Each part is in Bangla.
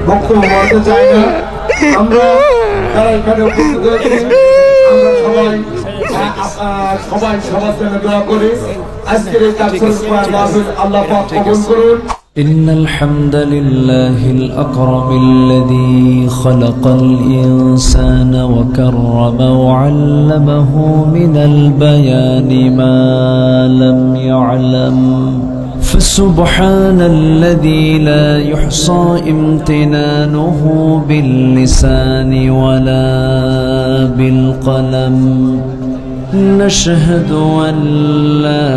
বক্তব্য বলতে চাই না। আমরা যারা এখানে উপস্থিত হয়েছি আমরা সবাই সবার জন্য দোয়া করি। আজকের এই মাহফিল আল্লাহ পাক কবুল করুন। إن الحمد لله الأكرم الذي خلق الإنسان وكرم وعلمه من البيان ما لم يعلم فسبحان الذي لا يحصى امتنانه باللسان ولا بالقلم نشهد أن لا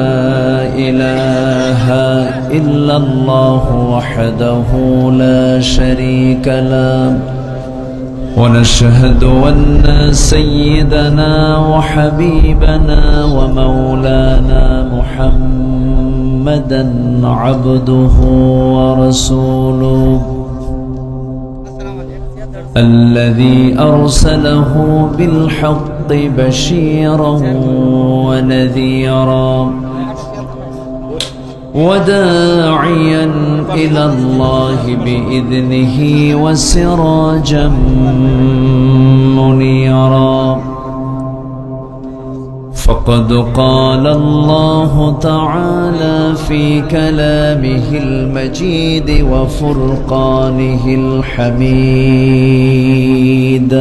إله إلا الله وحده لا شريك له ونشهد أن سيدنا وحبيبنا ومولانا محمدا عبده ورسوله الذي أرسله بالحق بشيرا ونذيرا وداعيا إلى الله بإذنه وسراجا منيرا فقد قال الله تعالى في كلامه المجيد وفرقانه الحميد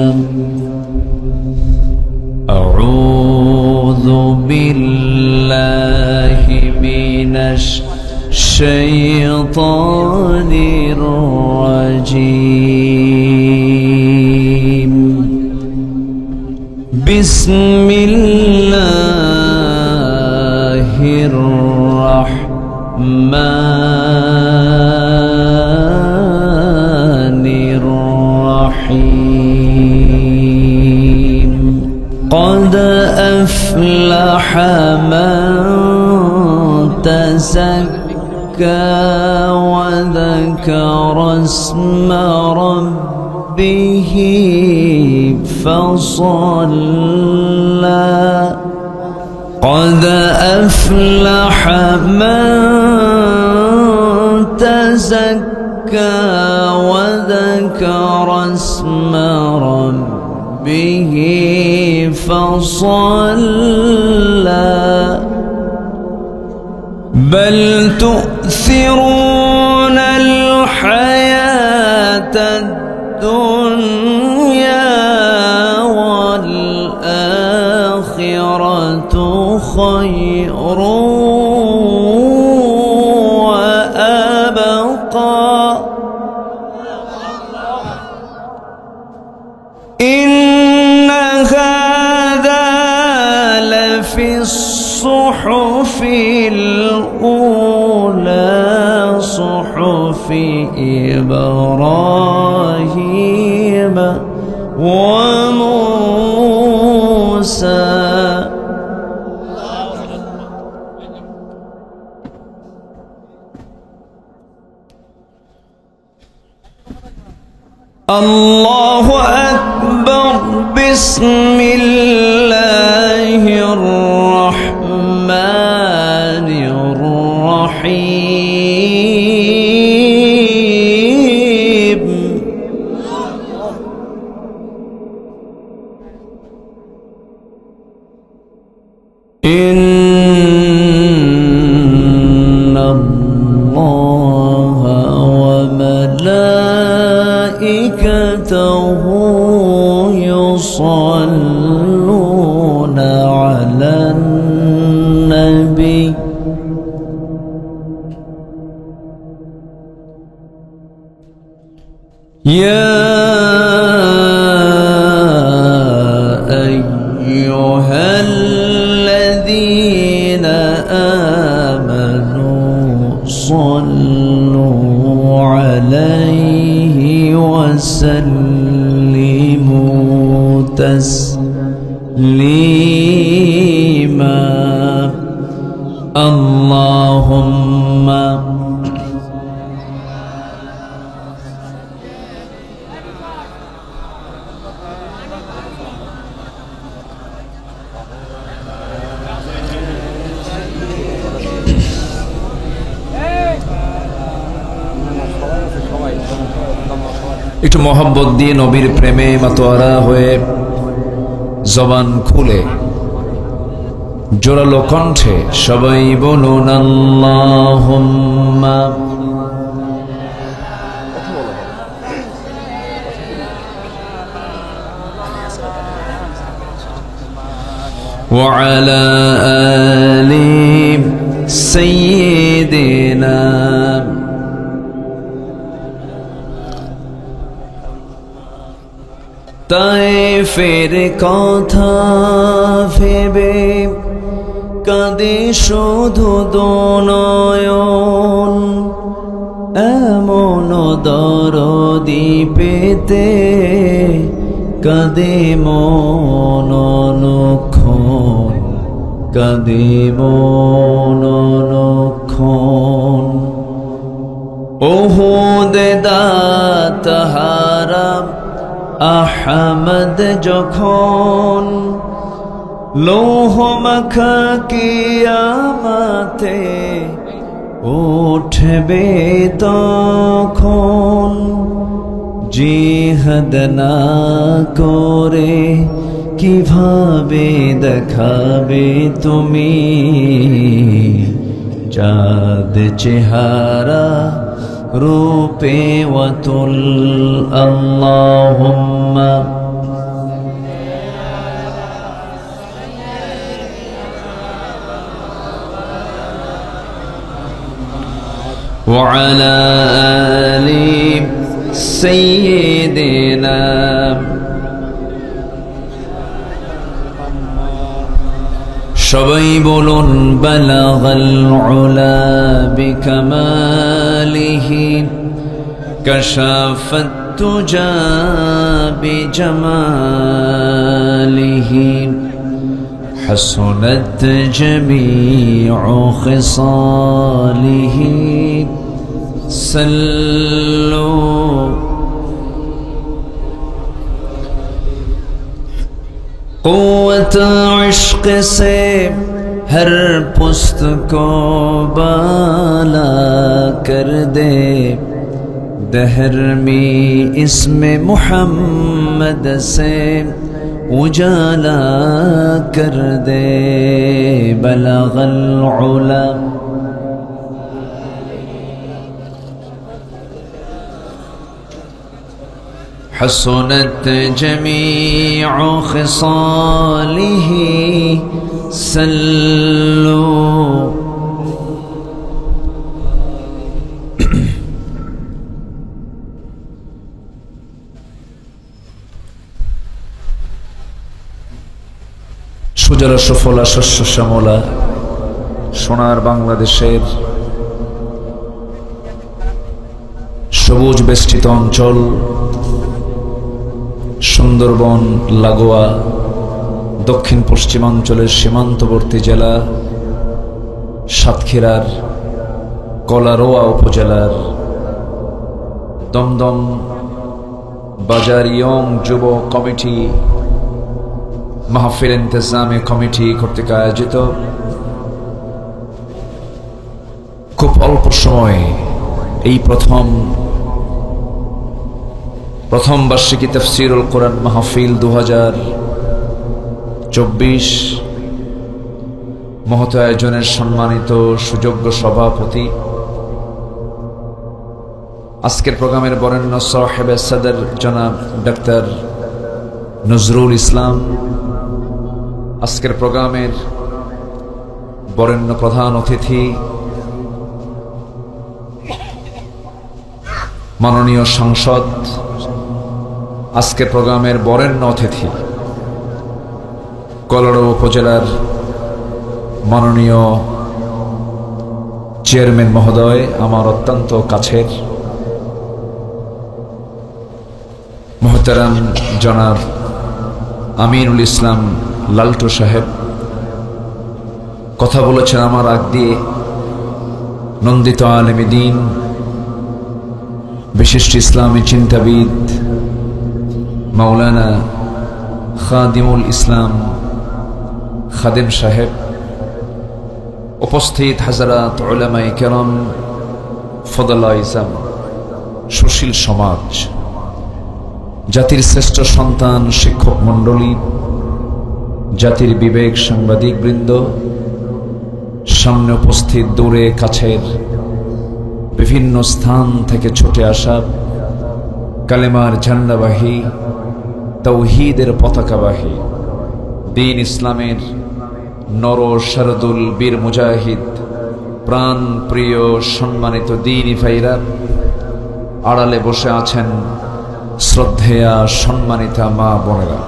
أعوذ بالله من الشيطان الرجيم بسم الله الرحمن الرحيم قد أفلح من تزكى وذكر اسم ربه فصلى قد أفلح من تزكى وذكر اسم ربه فصلى بل تؤثرون الحياة الدنيا والآخرة خير وأبقى إن هذا لفي الصحف الأولى صحف إبراهيم وموسى الله أكبر بسم الله الرحمن الرحيم إن الله وملائكته يصلون على النبي يا أيها الذين آمنوا صلوا عليه وسلموا تسليما اللهم একটু মোহাম্মত দিয়ে নবীর প্রেমে মাতোয়ারা হয়ে জবান খুলে জোরালো কণ্ঠে সবাই বলুন আল্লাহুম্মা وعلى آل سيدنا তায়েফের কথা ভেবে কাঁদে শুধু দোনয়ন, এমন দরদি পেতে কাঁদে মন অনুক্ষণ, কাঁদে মন অনুক্ষণ। ওহুদে দাতহারা আহমদ যখন লৌহ মাখা কিয়ামতে উঠবে তখন, জিহাদ না করে কিভাবে দেখাবে তুমি চাঁদ চেহারা রূপে ওয়াতুল আল্লাহুম্মা وعلى آل سيدنا সবাই বলুন বালাগাল উলা বিকামালিহি কাশাফাত তুজা বিজামালিহি হাসনাত জামিউ খিসালিহি সাল্লু قوت عشق سے ہر پست کو بالا کر دے دہر میں اسم محمد سے اجالا کر دے بلغ العلا حسنت جميع خصاله سلوا সুজলা সুফলা শস্য শ্যামলা সোনার বাংলাদেশের সবুজ বেষ্টিত অঞ্চল সুন্দরবন লাগোয়া দক্ষিণ পশ্চিমাঞ্চলের সীমান্তবর্তী জেলা সাতক্ষীরার কলারোয়া উপজেলার দমদম বাজার ইয়ং যুব কমিটি মাহফিল ইন্তেজামে কমিটি কর্তৃক আয়োজিত খুব অল্প সময়ে এই প্রথম বার্ষিকী তাফসীরুল কোরআন মাহফিল 2024 মহৎ আয়োজনের সম্মানিত সুযোগ্য সভাপতি, আজকের প্রোগ্রামের বরেণ্য সাহেবে সদর জনাব ডাক্তার নজরুল ইসলাম, আজকের প্রোগ্রামের বরেণ্য প্রধান অতিথি মাননীয় সাংসদ, আজকের প্রোগ্রামের বরেণ্য অতিথি কলারোয়া উপজেলার মাননীয় চেয়ারম্যান মহোদয়, আমার অত্যন্ত কাছের মোহতারাম জনাব আমিনুল ইসলাম লালটু সাহেব, কথা বলেছেন আমার আগ দিয়ে নন্দিত আলেমে দ্বীন বিশিষ্ট ইসলামী চিন্তাবিদ মাওলানা খাদিমুল ইসলাম খাদেম সাহেব, উপস্থিত হাজরাত উলামায়ে কেরাম, ফদলা ইসলাম, সুশীল সমাজ, জাতির শ্রেষ্ঠ সন্তান শিক্ষক মণ্ডলী, জাতির বিবেক সাংবাদিক বৃন্দ, সামনে উপস্থিত দূরে কাছের বিভিন্ন স্থান থেকে ছুটে আসা কালেমার ঝান্ডাবাহী, তাওহীদের পতাকাবাহী, দ্বীন ইসলামের নর শারদুল বীর মুজাহিদ, প্রাণ প্রিয় সম্মানিত দ্বীনী ভাইরা, আড়ালে বসে আছেন শ্রদ্ধেয়া সম্মানিতা মা বোনেরা,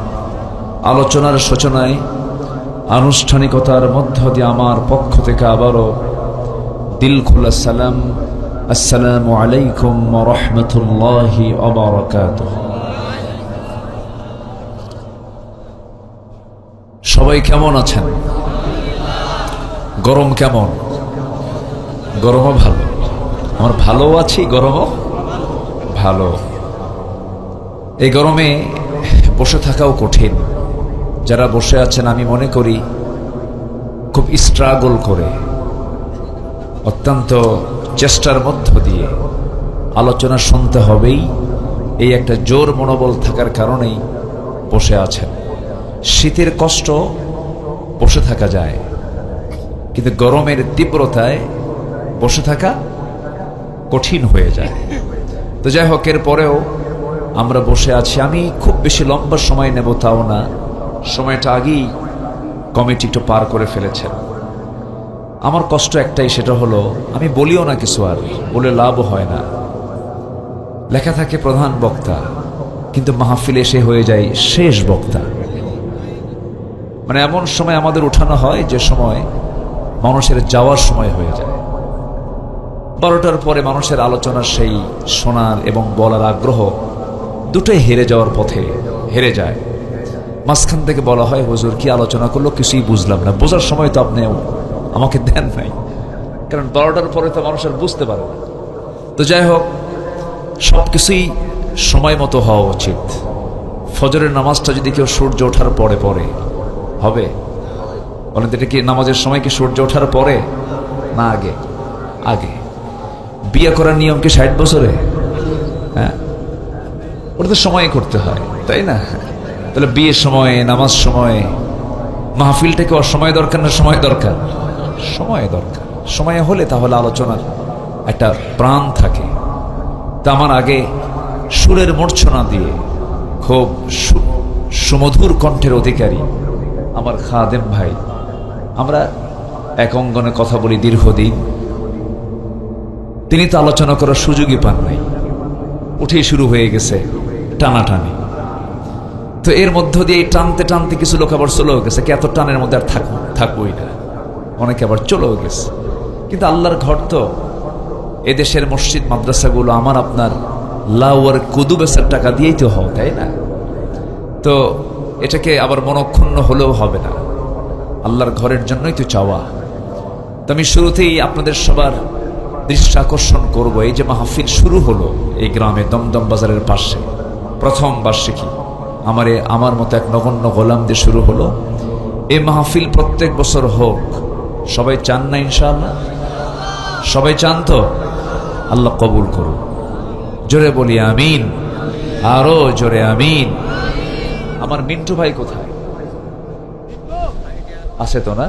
আলোচনার সূচনায় আনুষ্ঠানিকতার মধ্য দিয়ে আমার পক্ষ থেকে আবারও দিল খোলা সালাম, আসসালামু আলাইকুম ওয়া রাহমাতুল্লাহি ওয়া বারাকাতুহু। সবাই কেমন আছেন? গরম কেমন? গরমও ভালো, আমার ভালো আছি, গরমও ভালো। এই গরমে বসে থাকাও কঠিন। যারা বসে আছেন আমি মনে করি খুব স্ট্রাগল করে, অত্যন্ত চেষ্টার মধ্য দিয়ে আলোচনা শুনতে হবেই, এই একটা জোর মনোবল থাকার কারণেই বসে আছেন। শীতের কষ্ট বসে থাকা যায়, কিন্তু গরমের তীব্রতায় বসে থাকা কঠিন হয়ে যায়। তো যাই হোক, এর পরেও আমরা বসে আছি। আমি খুব বেশি লম্বা সময় নেব তাও না, সময়টা আগেই কমিটি একটু পার করে ফেলেছেন। আমার কষ্ট একটাই, সেটা হলো আমি বলিও না কিছু, আর বলে লাভ হয় না। লেখা থাকে প্রধান বক্তা, কিন্তু মাহফিলে এসে হয়ে যায় শেষ বক্তা। মানে এমন সময় আমাদের উঠানো হয় যে সময় মানুষের যাওয়ার সময় হয়ে যায়। 12টার পরে মানুষের আলোচনা, সেই শোনার এবং বলার আগ্রহ দুটোই হেরে যাওয়ার পথে হেরে যায়। মাঝখান থেকে বলা হয়, হুজুর কি আলোচনা করলো কিছুই বুঝলাম না। বোঝার সময় তো আপনি আমাকে দেন নাই, কারণ 12টার পরে তো মানুষ আর বুঝতে পারে না। তো যাই হোক, সব কিছুই সময় মতো হওয়া উচিত। ফজরের নামাজটা যদি কেউ সূর্য ওঠার পরে পড়ে হবে, বলেন তো এটা কি নামাজের সময় কি সূর্য ওঠার পরে না আগে? আগে। বিয়ে করার নিয়ম কি 60 বছরে? হ্যাঁ, ওটা তো সময় করতে হয়, তাই না? তাহলে বিয়ের সময়, নামাজ সময়, মাহফিলটাকে অসময় দরকার না সময় দরকার? সময় দরকার। সময় হলে তাহলে আলোচনার একটা প্রাণ থাকে। তা আমার আগে সুরের মূর্ছনা দিয়ে খুব সুমধুর কণ্ঠের অধিকারী আমার খাদেম ভাই, আমরা এক অঙ্গনে কথা বলি দীর্ঘদিন, তিনি তো আলোচনা করার সুযোগই পান নাই, উঠেই শুরু হয়ে গেছে টানাটানি। তো এর মধ্য দিয়ে এই টানতে টানতে কিছু লোক আবার চলেও গেছে, কি এত টানের মধ্যে আর থাকবোই না, অনেকে আবার চলেও গেছে। কিন্তু আল্লাহর ঘর তো, এদেশের মসজিদ মাদ্রাসাগুলো আমার আপনার লাউয়ার কুদু বেচার টাকা দিয়েই তো হয়, তাই না? তো এটাকে আবার মনক্ষুণ্ণ হলেও হবে না, আল্লাহর ঘরের জন্যই তো চাওয়া। তো আমি শুরুতেই আপনাদের সবার দৃষ্টি আকর্ষণ করবো, এই যে মাহফিল শুরু হলো এই গ্রামে দমদম বাজারের পাশে, প্রথম বার্ষিকী আমার মতো এক নগণ্য গোলাম দিয়ে শুরু হলো। এই মাহফিল প্রত্যেক বছর হোক, সবাই চান না? ইনশাআল্লাহ সবাই চান তো? আল্লাহ কবুল করুন। জোরে বলি আমিন, আরো জোরে আমিন। আমার মিন্টু ভাই কোথায় আছে? তো না,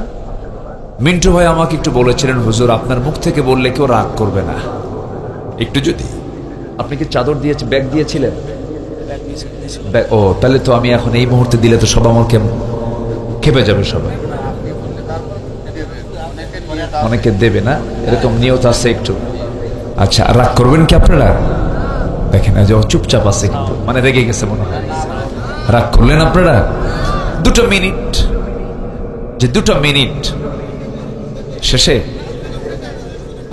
মিন্টু ভাই আমাকে একটু বলেছিলেন, হুজুর আপনার মুখ থেকে বললে কেউ রাগ করবে না, একটু যদি, আপনি কি চাদর দিয়েছে, ব্যাগ দিয়েছিলেন? ও, তাহলে তো আমি এখন এই মুহূর্তে দিলে তো সব আমাকে খেপে যাবে, সবাই অনেকে দেবে না, এরকম নিয়ত আছে একটু। আচ্ছা, রাগ করবেন কি আপনারা? দেখেন যে চুপচাপ আছে, কিন্তু মানে রেগে গেছে মনে হয়। রাগ করলেন আপনারা? 2 মিনিট, যে 2 মিনিট শেষে।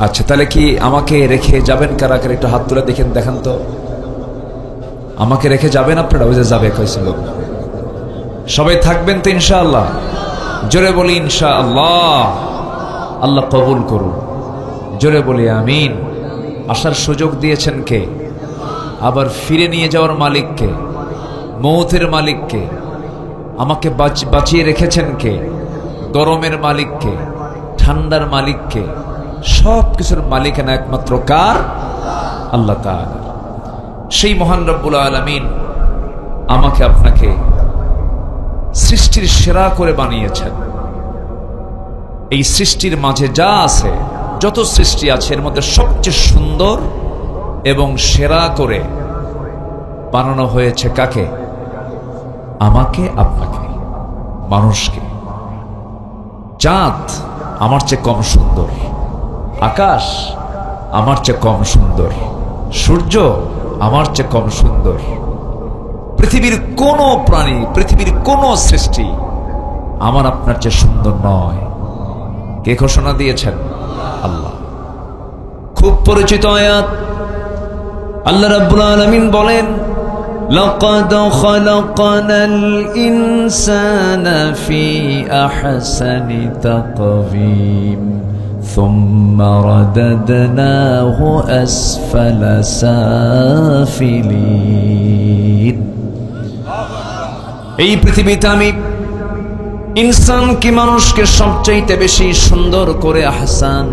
আচ্ছা, তাহলে কি আমাকে রেখে যাবেন? কারা কারা একটু হাত তুলে দেখান তো। আমাকে রেখে যাবেন আপনারা? ওই যে যাবে কইছিল, সবাই থাকবেন তো ইনশাআল্লাহ? জোরে বলি ইনশাআল্লাহ। আল্লাহ কবুল করুন। জোরে বলি আমিন। আসার সুযোগ দিয়েছেন কে? আবার ফিরে নিয়ে যাওয়ার মালিক কে? মৌতের মালিক কে? আমাকে বাঁচিয়ে রেখেছেন কে? গরমের মালিক কে? ঠান্ডার মালিক কে? সব কিছুর মালিকানা একমাত্র কার? আল্লাহ তাআলা। সেই মহান রব্বুল আলামিন আমাকে আপনাকে সৃষ্টির সেরা করে বানিয়েছেন। এই সৃষ্টির মাঝে যা আছে, যত সৃষ্টি আছে, এর মধ্যে সবচেয়ে সুন্দর এবং সেরা করে বানানো হয়েছে কাকে? আমাকে, আপনাকে, মানুষকে। চাঁদ আমার চেয়ে কম সুন্দর, আকাশ আমার চেয়ে কম সুন্দর, সূর্য আমার চেয়ে কম সুন্দর, পৃথিবীর কোন প্রাণী, পৃথিবীর কোন সৃষ্টি আমার আপনার চেয়ে সুন্দর নয়। কে ঘোষণা দিয়েছেন? আল্লাহ। খুব পরিচিত আয়াত, আল্লাহ রাব্বুল আলামিন বলেন, লাকাদ খালাকনাল ইনসানা ফি আহসানি তাকওয়িম সুম্মা রাদাদনাহু আসফালা সাফিলিন। এই পৃথিবীতে আমি ইনসানকে, মানুষকে সবচেয়ে বেশি সুন্দর করে, আহসান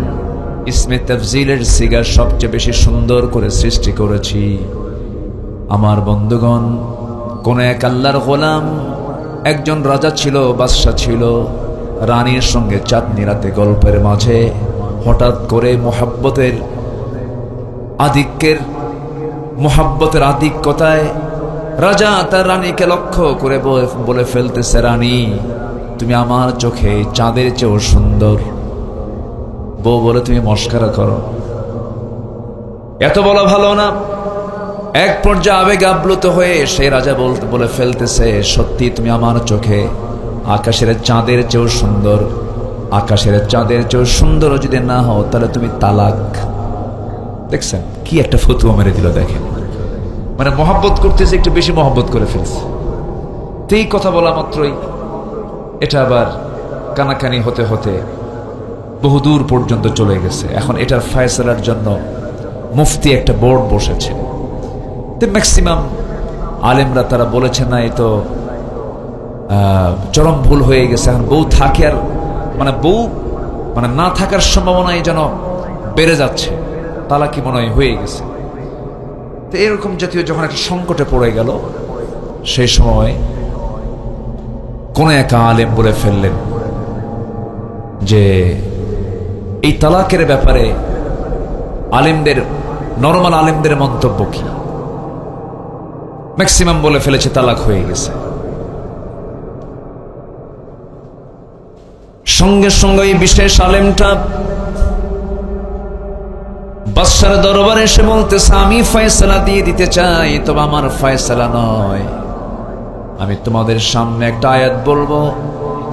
ইসমে তাফজিলের সিগা, সবচেয়ে বেশি সুন্দর করে সৃষ্টি করেছি। আমার বন্ধুগণ, কোন এক আল্লাহর গোলাম, একজন রাজা ছিল, বাদশা ছিল, রানীর সঙ্গে চাঁদনি রাতে গল্পের মাঝে হঠাৎ করে মোহাব্বতের আধিক্যতায় রাজা তার রানীকে লক্ষ্য করে বলে ফেলতেছে, রানী তুমি আমার চোখে চাঁদের চেয়েও সুন্দর। বউ বলে, তুমি মস্করা করো, এত বলা ভালো না। এক পর্যায়ে আবেগ আপ্লুত হয়ে সেই রাজা বলে ফেলতেছে, সত্যি তুমি আমার চোখে আকাশের চাঁদের চেয়েও সুন্দর। আকাশের চাঁদের চেয়েও সুন্দর যদি না হও, তাহলে তুমি তালাক। দেখছেন কি একটা ফতুয়া মেরে দিল, দেখেন। মানে মহব্বত করতেছে, একটু বেশি মহব্বত করে ফেলছে। তো এই কথা বলা মাত্রই এটা আবার কানাকানি হতে হতে বহুদূর পর্যন্ত চলে গেছে। এখন এটার ফয়সালার জন্য মুফতি একটা বোর্ড বসেছে। ম্যাক্সিমাম আলেমরা তারা বলেছে, না এ তো চরম ভুল হয়ে গেছে। এখন বউ থাকে আর বউ না থাকার সম্ভাবনাই যেন বেড়ে যাচ্ছে, তালাকি মনে হয়ে গেছে। তো এরকম জাতীয় যখন একটা সংকটে পড়ে গেল, সেই সময় কোন এক আলেম বলে ফেললেন যে এই তালাকের ব্যাপারে নরমাল আলেমদের মন্তব্য কি। ম্যাক্সিমাম বলে ফেলেছে তালাক হয়ে গেছে। সঙ্গে সঙ্গে এই বিশেষ আলেমটা বাদশার দরবারে এসে বলতেছে, আমি ফয়সালা দিয়ে দিতে চাই, তবে আমার ফয়সালা নয়। আমি তোমাদের সামনে একটা আয়াত বলবো,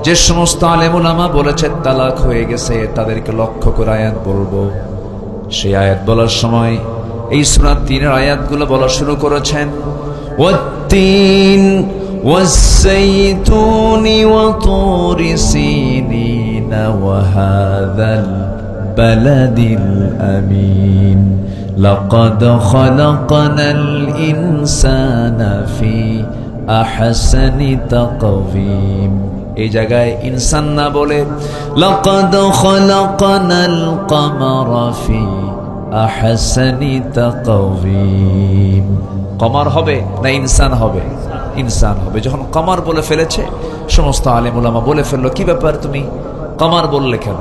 যে সমস্ত আলেম উলামা বলেছে তালাক হয়ে গেছে, তাদেরকে লক্ষ্য করে আয়াত বলবো। সেই আয়াত বলার সময় এই সূরা ৩-এর আয়াতগুলো বলা শুরু করেছেন, ওয়াত-তিন ওয়াস-সাইতুনি ওয়া তুরি সিনিন ওয়া হাযাল বালাদিল আমিন লাকাদ খালাকনাল ইনসানা ফি আহসানি তাকওয়িম। এই জায়গায় ইনসান না বলে লাকাদ খালাকনাল কামারা ফি আহসানি তাকওয়িম। কমার হবে না ইনসান হবে? ইনসান হবে। যখন কমার বলে ফেলেছে, সমস্ত আলেম উলামা বলে ফেললো, কি ব্যাপার তুমি কমার বললে কেন?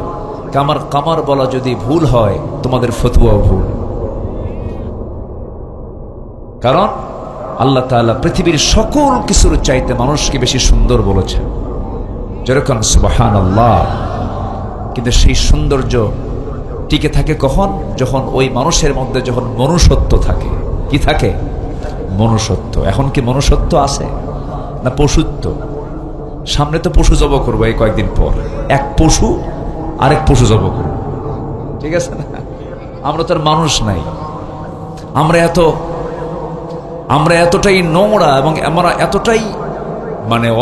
কামার বলা যদি ভুল হয়, তোমাদের ফতোয়াও ভুল। কারণ আল্লাহ তাআলা পৃথিবীর সকল কিছুর চাইতে মানুষকে বেশি সুন্দর বলেছেন, যেরকম সুবহানাল্লাহ। কিন্তু সেই সৌন্দর্য টিকে থাকে কখন? যখন ওই মানুষের মধ্যে যখন মনুষ্যত্ব থাকে। কি থাকে? মনুষ্যত্ব। এখন কি মনুষ্যত্ব আছে না পশুত্ব? সামনে তো পশু জব করবো এই কয়েকদিন পর, এক পশু আরেক পশু জব করবো, ঠিক আছে না? আমরা তো আর মানুষ নাই। আমরা এতটাই নোংরা এবং আমরা এতটাই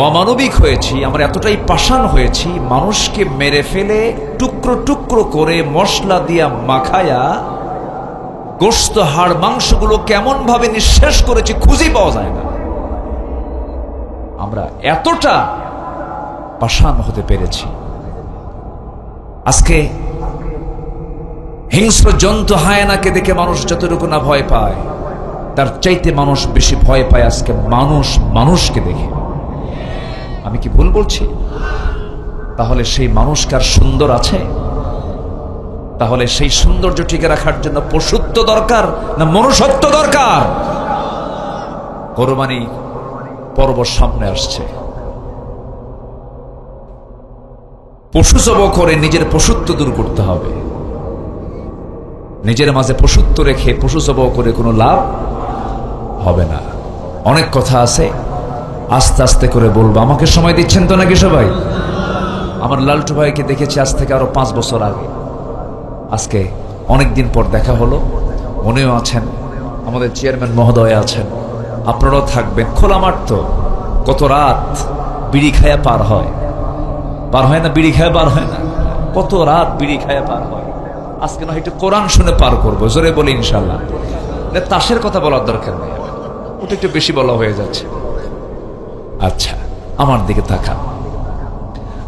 অমানবিক হয়েছি, আমরা এতটাই পাষাণ হয়েছি, মানুষকে মেরে ফেলে টুকরো টুকরো করে মশলা দিয়া মাখায়া গোশত হাড় মাংসগুলো কেমন ভাবে নিঃশেষ করেছি খুঁজে পাওয়া যায় না। আমরা এতটা পাষাণ হতে পেরেছি। আজকে হিংস্র জন্তু হায়নাকে দেখে মানুষ যতটুকু না ভয় পায়, তার চাইতে মানুষ বেশি ভয় পায় আজকে মানুষ মানুষকে দেখে। আমি কি ভুল বলছি? তাহলে সেই মানুষকে আর সুন্দর আছে? তাহলে সেই সৌন্দর্য টিকে রাখার জন্য পশুত্ব দরকার না মনুষ্যত্ব দরকার? কোরবানি পর্ব সামনে আসছে। পশু জবাই করে নিজের পশুত্ব দূর করতে হবে। নিজের মাঝে পশুত্ব রেখে পশু জবাই করে কোনো লাভ হবে না। অনেক কথা আছে, আস্তে আস্তে করে বলবো। আমাকে সময় দিচ্ছেন তো নাকি সবাই? আমার লালটু ভাইকে দেখেছি আজ থেকে আরো 5 বছর আগে। আজকে অনেকদিন পর দেখা হলো। উনিও আছেন, আমাদের চেয়ারম্যান মহোদয় আছেন, আপনারাও থাকবেন। খোলা মাঠ তো, কত রাত বিড়ি খায়া পার হয় না? বিড়ি খায়া পার হয় না? কত রাত বিড়ি খায়া পার হয়। আজকে না একটু কোরআন শুনে পার করবো, জোরে বলি ইনশাল্লাহ। তাসের কথা বলার দরকার নেই, ওটা একটু বেশি বলা হয়ে যাচ্ছে। আচ্ছা, আমার দিকে তাকান।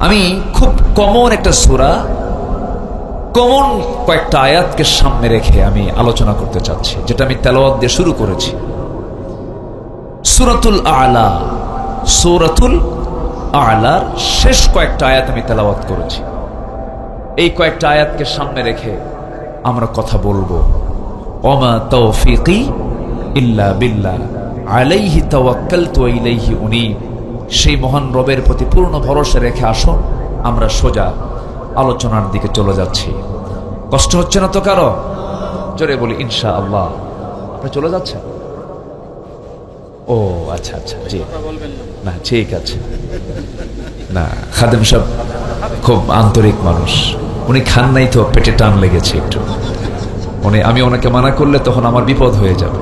আমি খুব কমন একটা সূরা, কমন কয়েকটা আয়াতকে সামনে রেখে আমি আলোচনা করতে চাচ্ছি, যেটা আমি তেলাওয়াত দিয়ে শুরু করেছি। সূরাতুল আ'লা, সূরাতুল আ'লার শেষ কয়েকটা আয়াত আমি তেলাওয়াত করেছি। এই কয়েকটা আয়াতকে সামনে রেখে আমরা কথা বলবো। ওমা তাওফীকি ইল্লা বিল্লাহ আলাইহি তাওয়াক্কালতু ওয়া ইলাইহি উনীব। সেই মহান রবের প্রতি পূর্ণ ভরসা রেখে আসুন আমরা সোজা আলোচনার দিকে চলে যাচ্ছি। কষ্ট হচ্ছে না তো কারো? জোরে বলি ইনশাআল্লাহ। আপনি চলে যাচ্ছেন? ও আচ্ছা আচ্ছা, জি না ঠিক আছে। না, খাদেম সাহেব খুব আন্তরিক মানুষ, উনি খান নাই তো পেটে টান লেগেছে একটু। আমি ওনাকে মানা করলে তখন আমার বিপদ হয়ে যাবে।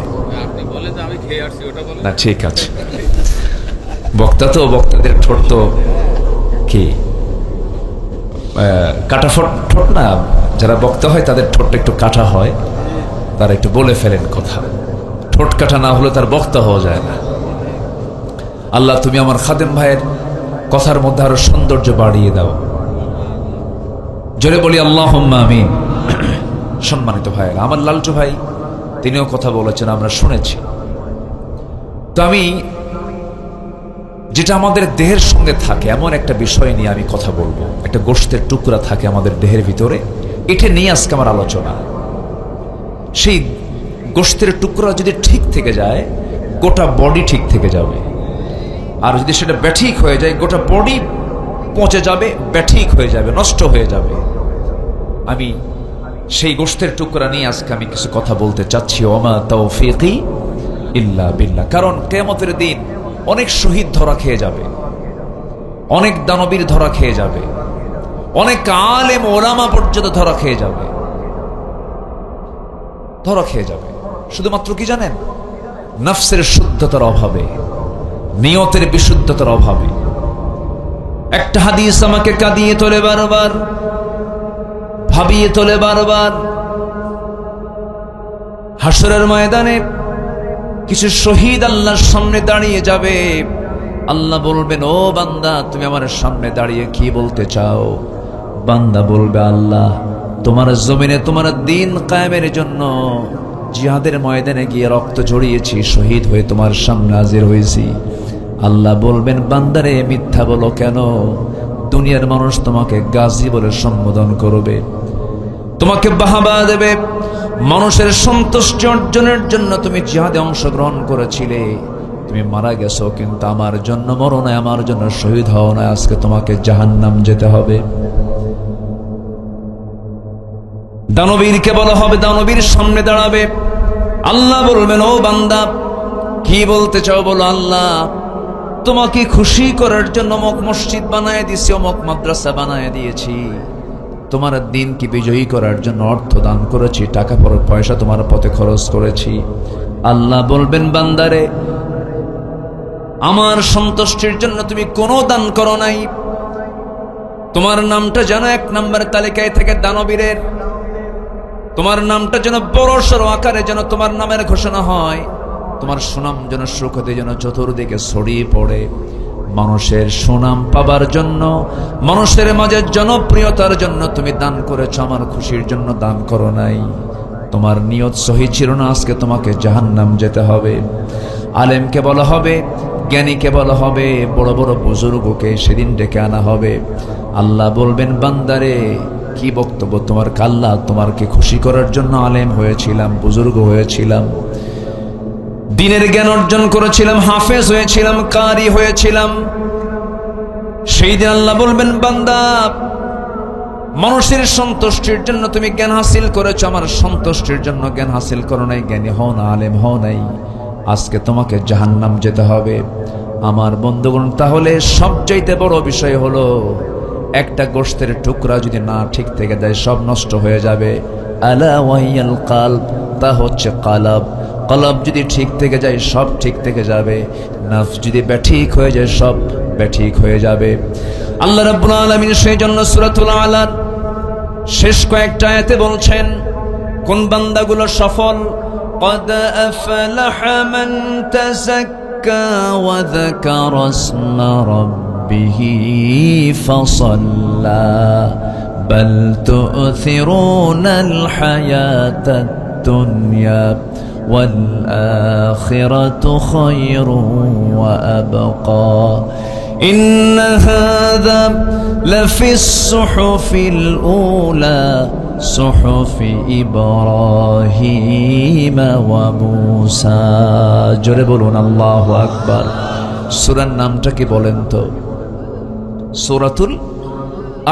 না ঠিক আছে, বক্তা তো, বক্তাদের ঠোঁট তো কি কাটা ঠোঁট না? যারা বক্তা হয় তাদের ঠোঁটটা একটু কাটা হয়, তারা একটু বলে ফেলেন কথা। ঠোঁট কাটা না হলে তার বক্তা হওয়া যায় না। আল্লাহ তুমি আমার খাদেম ভাইয়ের কথার মধ্যে আরো সৌন্দর্য বাড়িয়ে দাও। জোরে বলি আল্লাহুম্মা আমিন। সম্মানিত ভাইয়েরা, আমার লালটু ভাই তিনিও কথা বলেছেন, আমরা শুনেছি। তো আমি যেটা আমাদের দেহের সঙ্গে থাকে এমন একটা বিষয় নিয়ে আমি কথা বলবো। একটা গোশতের টুকরা থাকে আমাদের দেহের ভিতরে, এটা নিয়ে আজকে আমার আলোচনা। সেই গোশতের টুকরা যদি ঠিক থেকে যায়, গোটা বডি ঠিক থেকে যাবে। আর যদি সেটা ব্যাঠিক হয়ে যায়, গোটা বডি পচে যাবে, ব্যাঠিক হয়ে যাবে, নষ্ট হয়ে যাবে। আমি সেই গোশতের টুকরা নিয়ে আজকে আমি কিছু কথা বলতে চাচ্ছি। ওমা তাওফীকি ইল্লা বিল্লাহ। কারণ কিয়ামতের দিন অনেক শহীদ ধরা খেয়ে যাবে, অনেক দানবীর ধরা খেয়ে যাবে, অনেক আলেম ওলামা পর্যন্ত ধরা খেয়ে যাবে। শুধুমাত্র কি জানেন? নফসের শুদ্ধতার অভাবে, নিয়তের বিশুদ্ধতার অভাবে। একটা হাদিস আমাকে কাঁদিয়ে তোলে বারবার, ভাবিয়ে তোলে বারবার। হাসরের ময়দানে কিছু শহীদ আল্লাহর সামনে দাঁড়িয়ে যাবে। আল্লাহ বলবেন, ও বান্দা তুমি আমার সামনে দাঁড়িয়ে কি বলতে চাও? বান্দা বলবে, আল্লাহ তোমার জমিনে তোমার দ্বীন কায়েমের জন্য জিহাদের ময়দানে গিয়ে রক্ত ঝরিয়েছি, শহীদ হয়ে তোমার সামনে হাজির হয়েছি। আল্লাহ বলবেন, বান্দারে মিথ্যা বলো কেন? দুনিয়ার মানুষ তোমাকে গাজী বলে সম্বোধন করবে, তোমাকে বাহাবা দেবে। মানুষের সন্তুষ্টি অর্জনের জন্য তুমি জিহাদে অংশগ্রহণ করেছিলে, তুমি মারা গেছো, কিন্তু আমার জন্য মরো না, আমার জন্য শহীদ হও না। আজকে তোমাকে জাহান্নাম যেতে হবে। দানবীরকে বলা হবে, দানবীর সামনে দাঁড়াবে। আল্লাহ বলবেন, ও বান্দা কি বলতে চাও বলো। আল্লাহ তোমাকে খুশি করার জন্য অমুক মসজিদ বানায় দিয়েছি, অমুক মাদ্রাসা বানায় দিয়েছি, তোমার দ্বীনকে বিজয়ী করার জন্য অর্থ দান করেছি, টাকা পয়সা তোমার পথে খরচ করেছি। আল্লাহ বলবেন, বান্দারে আমার সন্তুষ্টির জন্য তুমি কোনো দান করো নাই, তোমার নামটা যেন 1 নম্বর তালিকায় থেকে দানবীরের, তোমার নামটা যেন বড় সড় আকারে যেন তোমার নামের ঘোষণা হয়, তোমার সুনাম যেন সুখতে যেন চতুর্দিকে ছড়িয়ে পড়ে। মানুষের সুনাম পাবার জন্য, মানুষের মাঝে জনপ্রিয়তার জন্য তুমি দান করেছ, আমার খুশির জন্য দান করো নাই। তোমার নিয়ত সহি ছিল না, আজকে তোমাকে জাহান্নাম যেতে হবে। আলেমকে বলা হবে, জ্ঞানীকে বলা হবে, বড় বড় বুজুর্গকে সেদিন ডেকে আনা হবে। আল্লাহ বলবেন, বান্দারে কি বক্তব্য তোমার? কাল্লা, তোমাকে খুশি করার জন্য আলেম হয়েছিলাম, বুজুর্গ হয়েছিলাম, দিনের জ্ঞান অর্জন করেছিলাম, হাফেজ হয়েছিলাম, কারি হয়েছিলাম। সেই দিন আল্লাহ বলবেন, বান্দা মানুষের সন্তুষ্টির জন্য তুমি জ্ঞান হাসিল করেছো, আমার সন্তুষ্টির জন্য জ্ঞান হাসিল করো নাই, জ্ঞানী হও না, আলেম হও নাই, আজকে তোমাকে জাহান্নাম যেতে হবে। আমার বন্ধুগণ, তাহলে সবচাইতে বড় বিষয় হলো একটা গোশতের টুকরা যদি না ঠিক থেকে যায় সব নষ্ট হয়ে যাবে। আলা ওয়াহিয়াল কালব, তা হচ্ছে কালাব। কলব যদি ঠিক থেকে যায় সব ঠিক থেকে যাবে, নফস যদি বেঠিক হয়ে যায় সব বেঠিক হয়ে যাবে। আল্লাহ রাব্বুল আলামিন সেই জন্য সূরাতুল আলার শেষ কয়েকটা আয়াতে বলছেন কোন বান্দাগুলো সফল। قد أفلح من تزكى وذكر اسم ربه فصلى بل تؤثرون الحياة الدنيا والآخرة خير وأبقى إن هذا لفي الصحف الأولى صحف إبراهيم وموسى। জোরে বলুন আল্লাহু আকবার। সূরার নামটা কি বলেন তো? সূরাতুল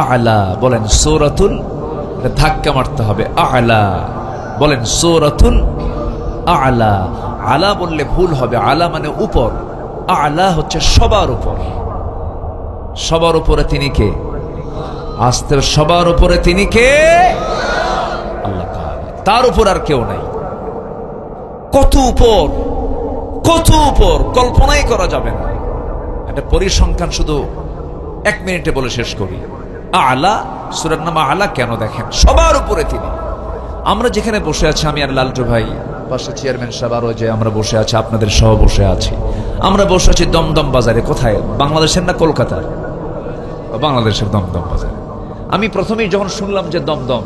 আ'লা। বলেন সূরাতুল, ধাক্কা মারতে হবে, আ'লা বলেন, সূরাতুল আ'লা। আলা বললে ভুল হবে, আলা মানে উপর, আ'লা হচ্ছে সবার উপর। সবার উপরে তিনি কে? আস্তের সবার উপরে তিনি কে? আল্লাহ তাআলা, তার উপর আর কেউ নাই। কত উপর, কত উপর, কল্পনাই করা যাবে না। একটা পরিসংখ্যান শুধু 1 মিনিটে বলে শেষ করি। আ'লা, সূরার নাম আ'লা কেন দেখেন? সবার উপরে তিনি। আমরা যেখানে বসে আছি, আমি আর লালটু ভাই, পাশে চেয়ারম্যান সাহেব, আরো যে আমরা বসে আছি, আপনাদের সহ বসে আছি, আমরা বসে আছি দমদম বাজারে। কোথায়? বাংলাদেশের না কলকাতার? বাংলাদেশের দমদম বাজারে। আমি প্রথমেই যখন শুনলাম যে দমদম,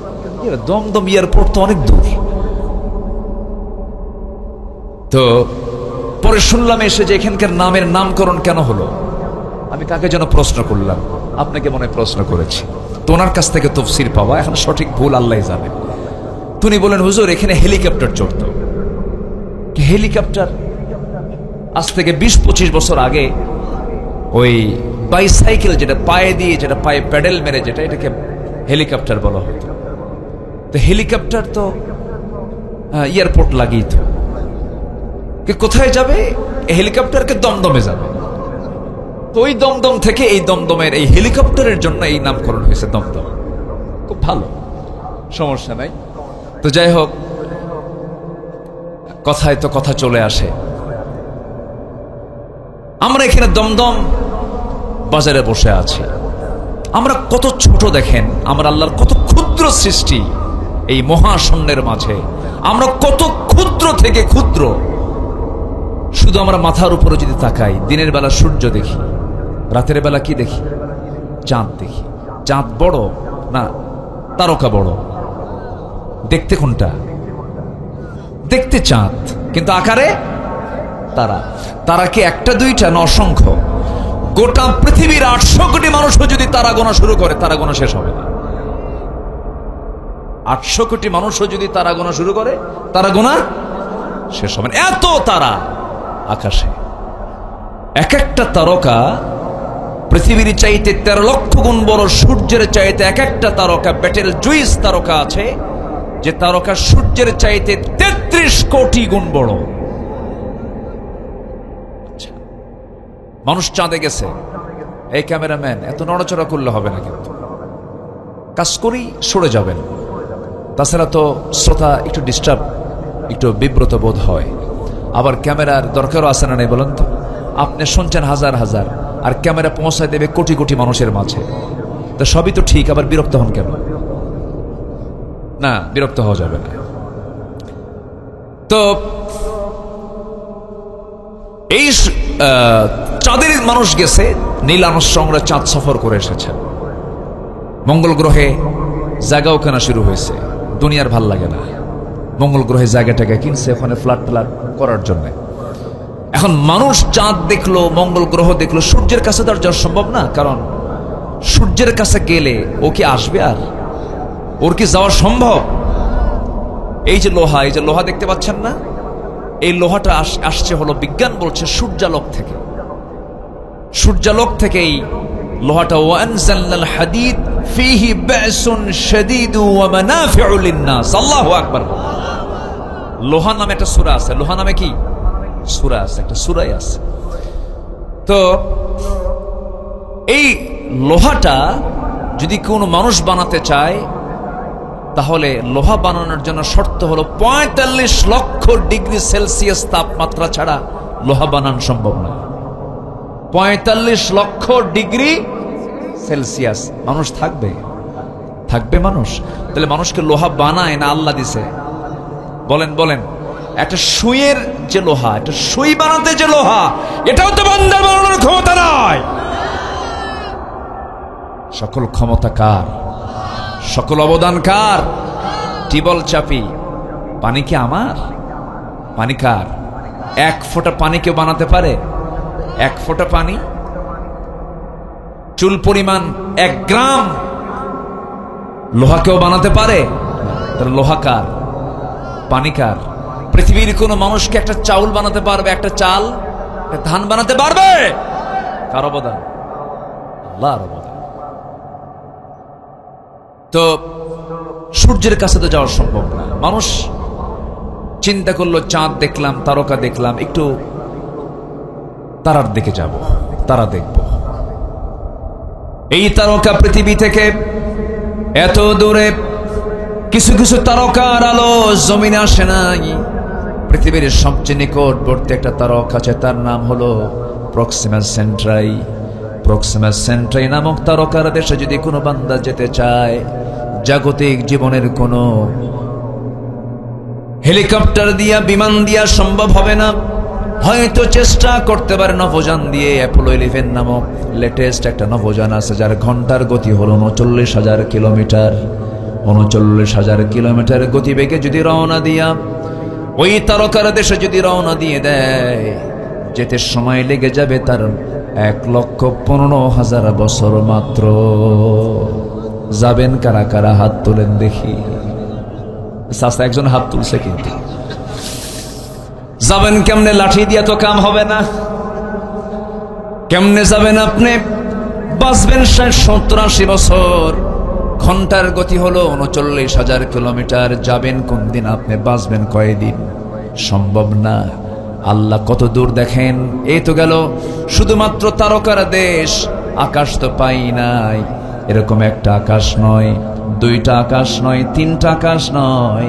দমদম এয়ারপোর্ট তো অনেক দূর, তো পরে শুনলাম এসে যে এখানকার নামের নামকরণ কেন হলো। আমি কাকে যেন প্রশ্ন করলাম, আপনাকে মনে প্রশ্ন করেছি, তো ওনার কাছ থেকে তফসির পাওয়া, এখন সঠিক ভুল আল্লাহ জানে। তিনি বলেন, হুজুর এখানে হেলিকপ্টার চড়ত। হেলিকপ্টার আজ থেকে 20-25 বছর আগে ওই বাইসাইকেল, যেটা পায়ে দিয়ে, যেটা পায়ে প্যাডেল মেরে, যেটা, এটাকে হেলিকপ্টার বলা হতো। তো হেলিকপ্টার তো এয়ারপোর্ট লাগিয়ে তো কোথায় যাবে? হেলিকপ্টারকে দমদমে যাবে। তো ওই দমদম থেকে এই দমদমের এই হেলিকপ্টারের জন্য এই নামকরণ হয়েছে দমদম। খুব ভালো, সমস্যা নাই। তো যাই হোক, কথায় তো কথা চলে আসে। আমরা এখানে দমদম বাজারে বসে আছি। আমরা কত ছোট দেখেন, আমরা আল্লাহর কত ক্ষুদ্র সৃষ্টি এই মহাশূন্যের মাঝে। আমরা কত ক্ষুদ্র থেকে ক্ষুদ্র। শুধু আমরা মাথার উপরে যদি তাকাই, দিনের বেলা সূর্য দেখি, রাতের বেলা কি দেখি? চাঁদ দেখি। চাঁদ বড় না তারকা বড়? দেখতে কোনটা? দেখতে চাঁদ, কিন্তু আকারে তারা। তারা কি একটা দুইটা না অসংখ্য? গোটা পৃথিবীর 800 কোটি মানুষও যদি তারা গোনা শুরু করে, তারা গোনা শেষ হবে না। 800 কোটি মানুষও যদি তারা গোনা শুরু করে, তারা গোনা শেষ হবে না। এত তারা আকাশে। এক একটা তারকা পৃথিবীর চাইতে 13 লক্ষ গুণ বড়। সূর্যের চাইতে এক একটা তারকা, বেটেল জুইস তারকা আছে যে তারকা সূর্যের চাইতে 33 কোটি গুণ বড়। মানুষ চাঁদে গেছে। এই ক্যামেরাম্যান, এত নড়াচড়া করলে হবে না, কিন্তু কাজ করি সরে যাবেন। তাছাড়া তো শ্রোতা একটু ডিস্টার্ব, একটু বিব্রত বোধ হয়। আবার ক্যামেরার দরকারও আছে না, নেই বলেন তো? আপনি শুনছেন হাজার হাজার, আর ক্যামেরা পৌঁছায় দেবে কোটি কোটি মানুষের মাঝে। তো সবই তো ঠিক, আবার বিরক্ত হন কেন? না, বিরক্ত হওয়া যাবে না। তো এই চাঁদের মানুষ গেছে, নীল আর্মস্ট্রংরা চাঁদ সফর করে এসেছেন। মঙ্গল গ্রহে জায়গাও কেনা শুরু হয়েছে। দুনিয়ার ভাল লাগে না, মঙ্গল গ্রহে জায়গাটাকে কিনছে ওখানে ফ্ল্যাট করার জন্য। এখন মানুষ চাঁদ দেখলো, মঙ্গল গ্রহ দেখলো, সূর্যের কাছে তো আর যাওয়া সম্ভব না, কারণ সূর্যের কাছে গেলে ও কি আসবে? আর ওর কি যাওয়া সম্ভব? এই যে লোহা দেখতে পাচ্ছেন না, এই লোহাটা আসছে হলো, বিজ্ঞান বলছে সূর্যালোক থেকে। সূর্যালোক থেকেই লোহাটা, ওয়ানজালনাল হাদিদ ফীহি বা'সুন শাদীদু ওয়া মানাফিউ লিন-নাস। আল্লাহু আকবার। লোহা নামে একটা সূরা আছে। লোহা নামে কি সূরা আছে? একটা সূরাই আছে। তো এই লোহাটা যদি কোনো মানুষ বানাতে চায়, তাহলে লোহা বানানোর জন্য শর্ত হলো ৪৫ লক্ষ ডিগ্রি সেলসিয়াস তাপমাত্রা ছাড়া লোহা বানানো সম্ভব না। ৪৫ লক্ষ ডিগ্রি সেলসিয়াস। মানুষ থাকবে মানুষ? তাহলে মানুষকে লোহা বানায় না আল্লাহ দিছে? বলেন একটা সুইয়ের যে লোহা, একটা সুই বানাতে যে লোহা, এটাও তো বান্দার বানানোর ক্ষমতা নাই। সকল ক্ষমতা কার? সকল অবদান কার? টিবল চাপি, পানি কি আমার? পানি কার? ১ ফোঁটা পানি কেউ বানাতে পারে? ১ ফোঁটা পানি, চুল পরিমাণ ১ গ্রাম লোহা কেউ বানাতে পারে? তাহলে লোহা কার? পানি কার? পৃথিবীর কোন মানুষকে একটা চাউল বানাতে পারবে? একটা চাল, একটা ধান বানাতে পারবে? কার অবদান? আল্লাহর অবদান। তো সূর্যের কাছে তো যাওয়া সম্ভব না। মানুষ চিন্তা করলো, চাঁদ দেখলাম, তারকা দেখলাম, একটু তারার দিকে যাব, তারা দেখব। এই তারকা পৃথিবী থেকে এত দূরে, কিছু কিছু তারকার আলো জমিনে আসে নাই। পৃথিবীর সবচেয়ে নিকটবর্তী একটা তারকা আছে, তার নাম হলো প্রক্সিমা সেন্ট্রাই। প্রক্সিমা সেন্ট্রাই নামক তারকার দেশে যদি কোনো বান্দা যেতে চায়, জাগতিক জীবনের কোনো হেলিকপ্টার দিয়া, বিমান দিয়া সম্ভব হবে না। হয়তো চেষ্টা করতে পারে নভোযান দিয়ে। অ্যাপোলো 11 নামক লেটেস্ট একটা নভোযান আছে, যার ঘন্টার গতি হলো ৩৯,০০০ কিলোমিটার। ৩৯,০০০ কিলোমিটার গতিবেগে যদি রওনা দিয়া ওই তারকার দেশে যদি রওনা দিয়ে দেয়, যেতে সময় লেগে যাবে তার ১,১৫,০০০ বছর মাত্র। যাবেন কারা কারা? হাত তোলেন দেখি। চাচা একজন হাত তুলছে, কিন্তু যাবেন কেমনে? লাঠি দিয়া তো কাম হবে না। কেমনে যাবেন আপনি? বাঁচবেন ৬০-৭০-৮০ বছর। ঘন্টার গতি হলো ৩৯,০০০ কিলোমিটার। যাবেন কোন দিন? আপনি বাঁচবেন কয়দিন? সম্ভব না। আল্লাহ কত দূর দেখেন। এই তো গেল শুধুমাত্র তারকার দেশ। আকাশ তো পাই নাই। এরকম একটা আকাশ নয়, ২টা আকাশ নয়, ৩টা আকাশ নয়,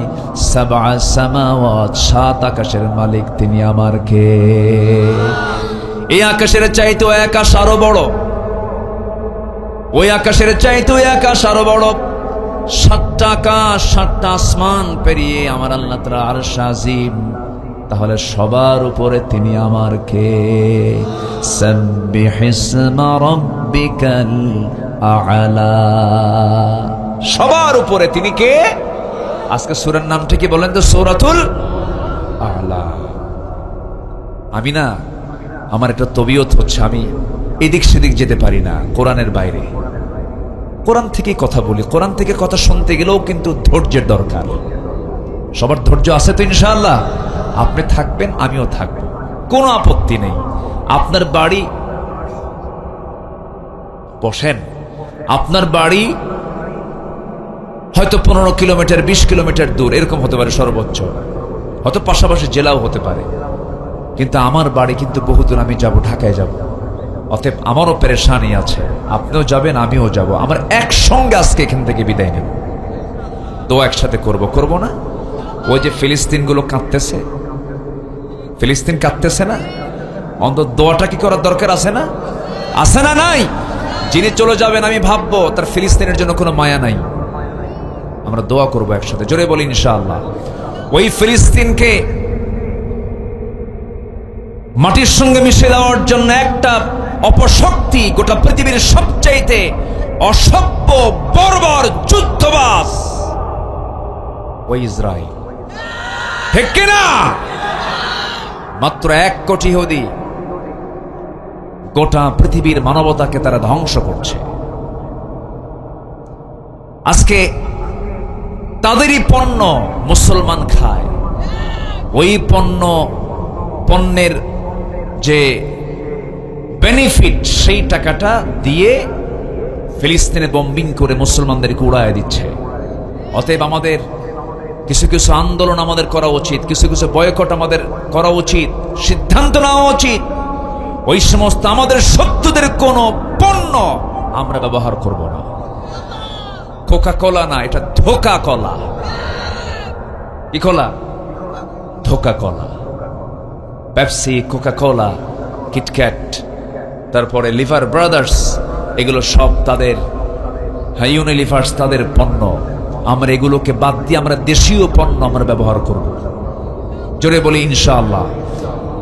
৭ সামাওয়াত, ৭ আকাশের মালিক তিনি আমার কে? এই আকাশের চাইতেও আকাশ আরো বড়, ওই আকাশের চাইতেও আকাশ আরো বড়। ৭টা আকাশ, ৭টা আসমান পেরিয়ে আমার আল্লাহ তাআলা আরশ আজিম। তাহলে সবার উপরে তিনি আমার কে? সাব্বিহিসমা রাব্বিকাল আ'লা। সবার উপরে তিনি কে? আজকে সূরার নামটা কি বলেন তো? সূরাতুল আ'লা। আমি না, আমার একটা তবিয়ত হচ্ছে, আমি এদিক সেদিক যেতে পারি না কোরআনের বাইরে। কোরআন থেকেই কথা বলি। কোরআন থেকে কথা শুনতে গেলেও কিন্তু ধৈর্যের দরকার। সবার ধৈর্য আছে তো ইনশাআল্লাহ? আপনি থাকবেন, আমিও থাকবো, কোনো আপত্তি নেই। আপনার বাড়ি, বসেন, আপনার বাড়ি হয়তো ১৫ কিলোমিটার, ২০ কিলোমিটার দূর, এরকম হতে পারে সর্বোচ্চ, হয়তো পাশাপাশি জেলাও হতে পারে। কিন্তু আমার বাড়ি কিন্তু বহুদূর, আমি যাব, ঢাকায় যাব। অতএব আমারও পেরেশানি আছে, আপনিও যাবেন, আমিও যাব। আমরা একসঙ্গে আজকে এখান থেকে বিদায় নেব। দোয়া একসাথে করব না? ওই যে ফিলিস্তিনগুলো কাঁদতেছে, ফিলিস্তিন কাঁদতেছে না? অন্তত দোয়াটা কি করার দরকার আছে না? আছে না? নাই? যিনি চলে যাবেন, আমি ভাববো তার ফিলিস্তিনের জন্য কোনো মায়া নাই। আমরা দোয়া করব একসাথে, জোরে বলি ইনশাআল্লাহ। ওই ফিলিস্তিনকে মাটির সঙ্গে মিশে দেওয়ার জন্য একটা অপশক্তি, গোটা পৃথিবীর সবচাইতে অসভ্য বর্বর যুদ্ধবাজ ওই ইসরায়েল। ঠিক কিনা? মাত্র 1 কোটি ইহুদি গোটা পৃথিবীর মানবতাকে তারা ধ্বংস করছে। আজকে তাদেরই পণ্য মুসলমান খায়, ওই পণ্যের যে বেনিফিট সেই টাকাটা দিয়ে ফিলিস্তিনে বম্বিং করে মুসলমানদেরকে উড়ায় দিচ্ছে। অতএব আমাদের কিছু কিছু আন্দোলন আমাদের করা উচিত, কিছু কিছু বয়কট আমাদের করা উচিত, সিদ্ধান্ত নেওয়া উচিত। ওই সমস্ত আমাদের শত্রুদের কোন পণ্য আমরা ব্যবহার করব না। কোকা কোলা না, এটা ধোকা কলা। কি কলা? ধোকা কলা। পেপসি, কোকা কোলা, কিটক্যাট, তারপরে লিভার ব্রাদার্স, এগুলো সব তাদের, ইউনিলিভার্স তাদের পণ্য। আমরা এগুলোকে বাদ দিয়ে আমরা দেশীয় পণ্য আমরা ব্যবহার করব। জোরে বলি ইনশাআল্লাহ।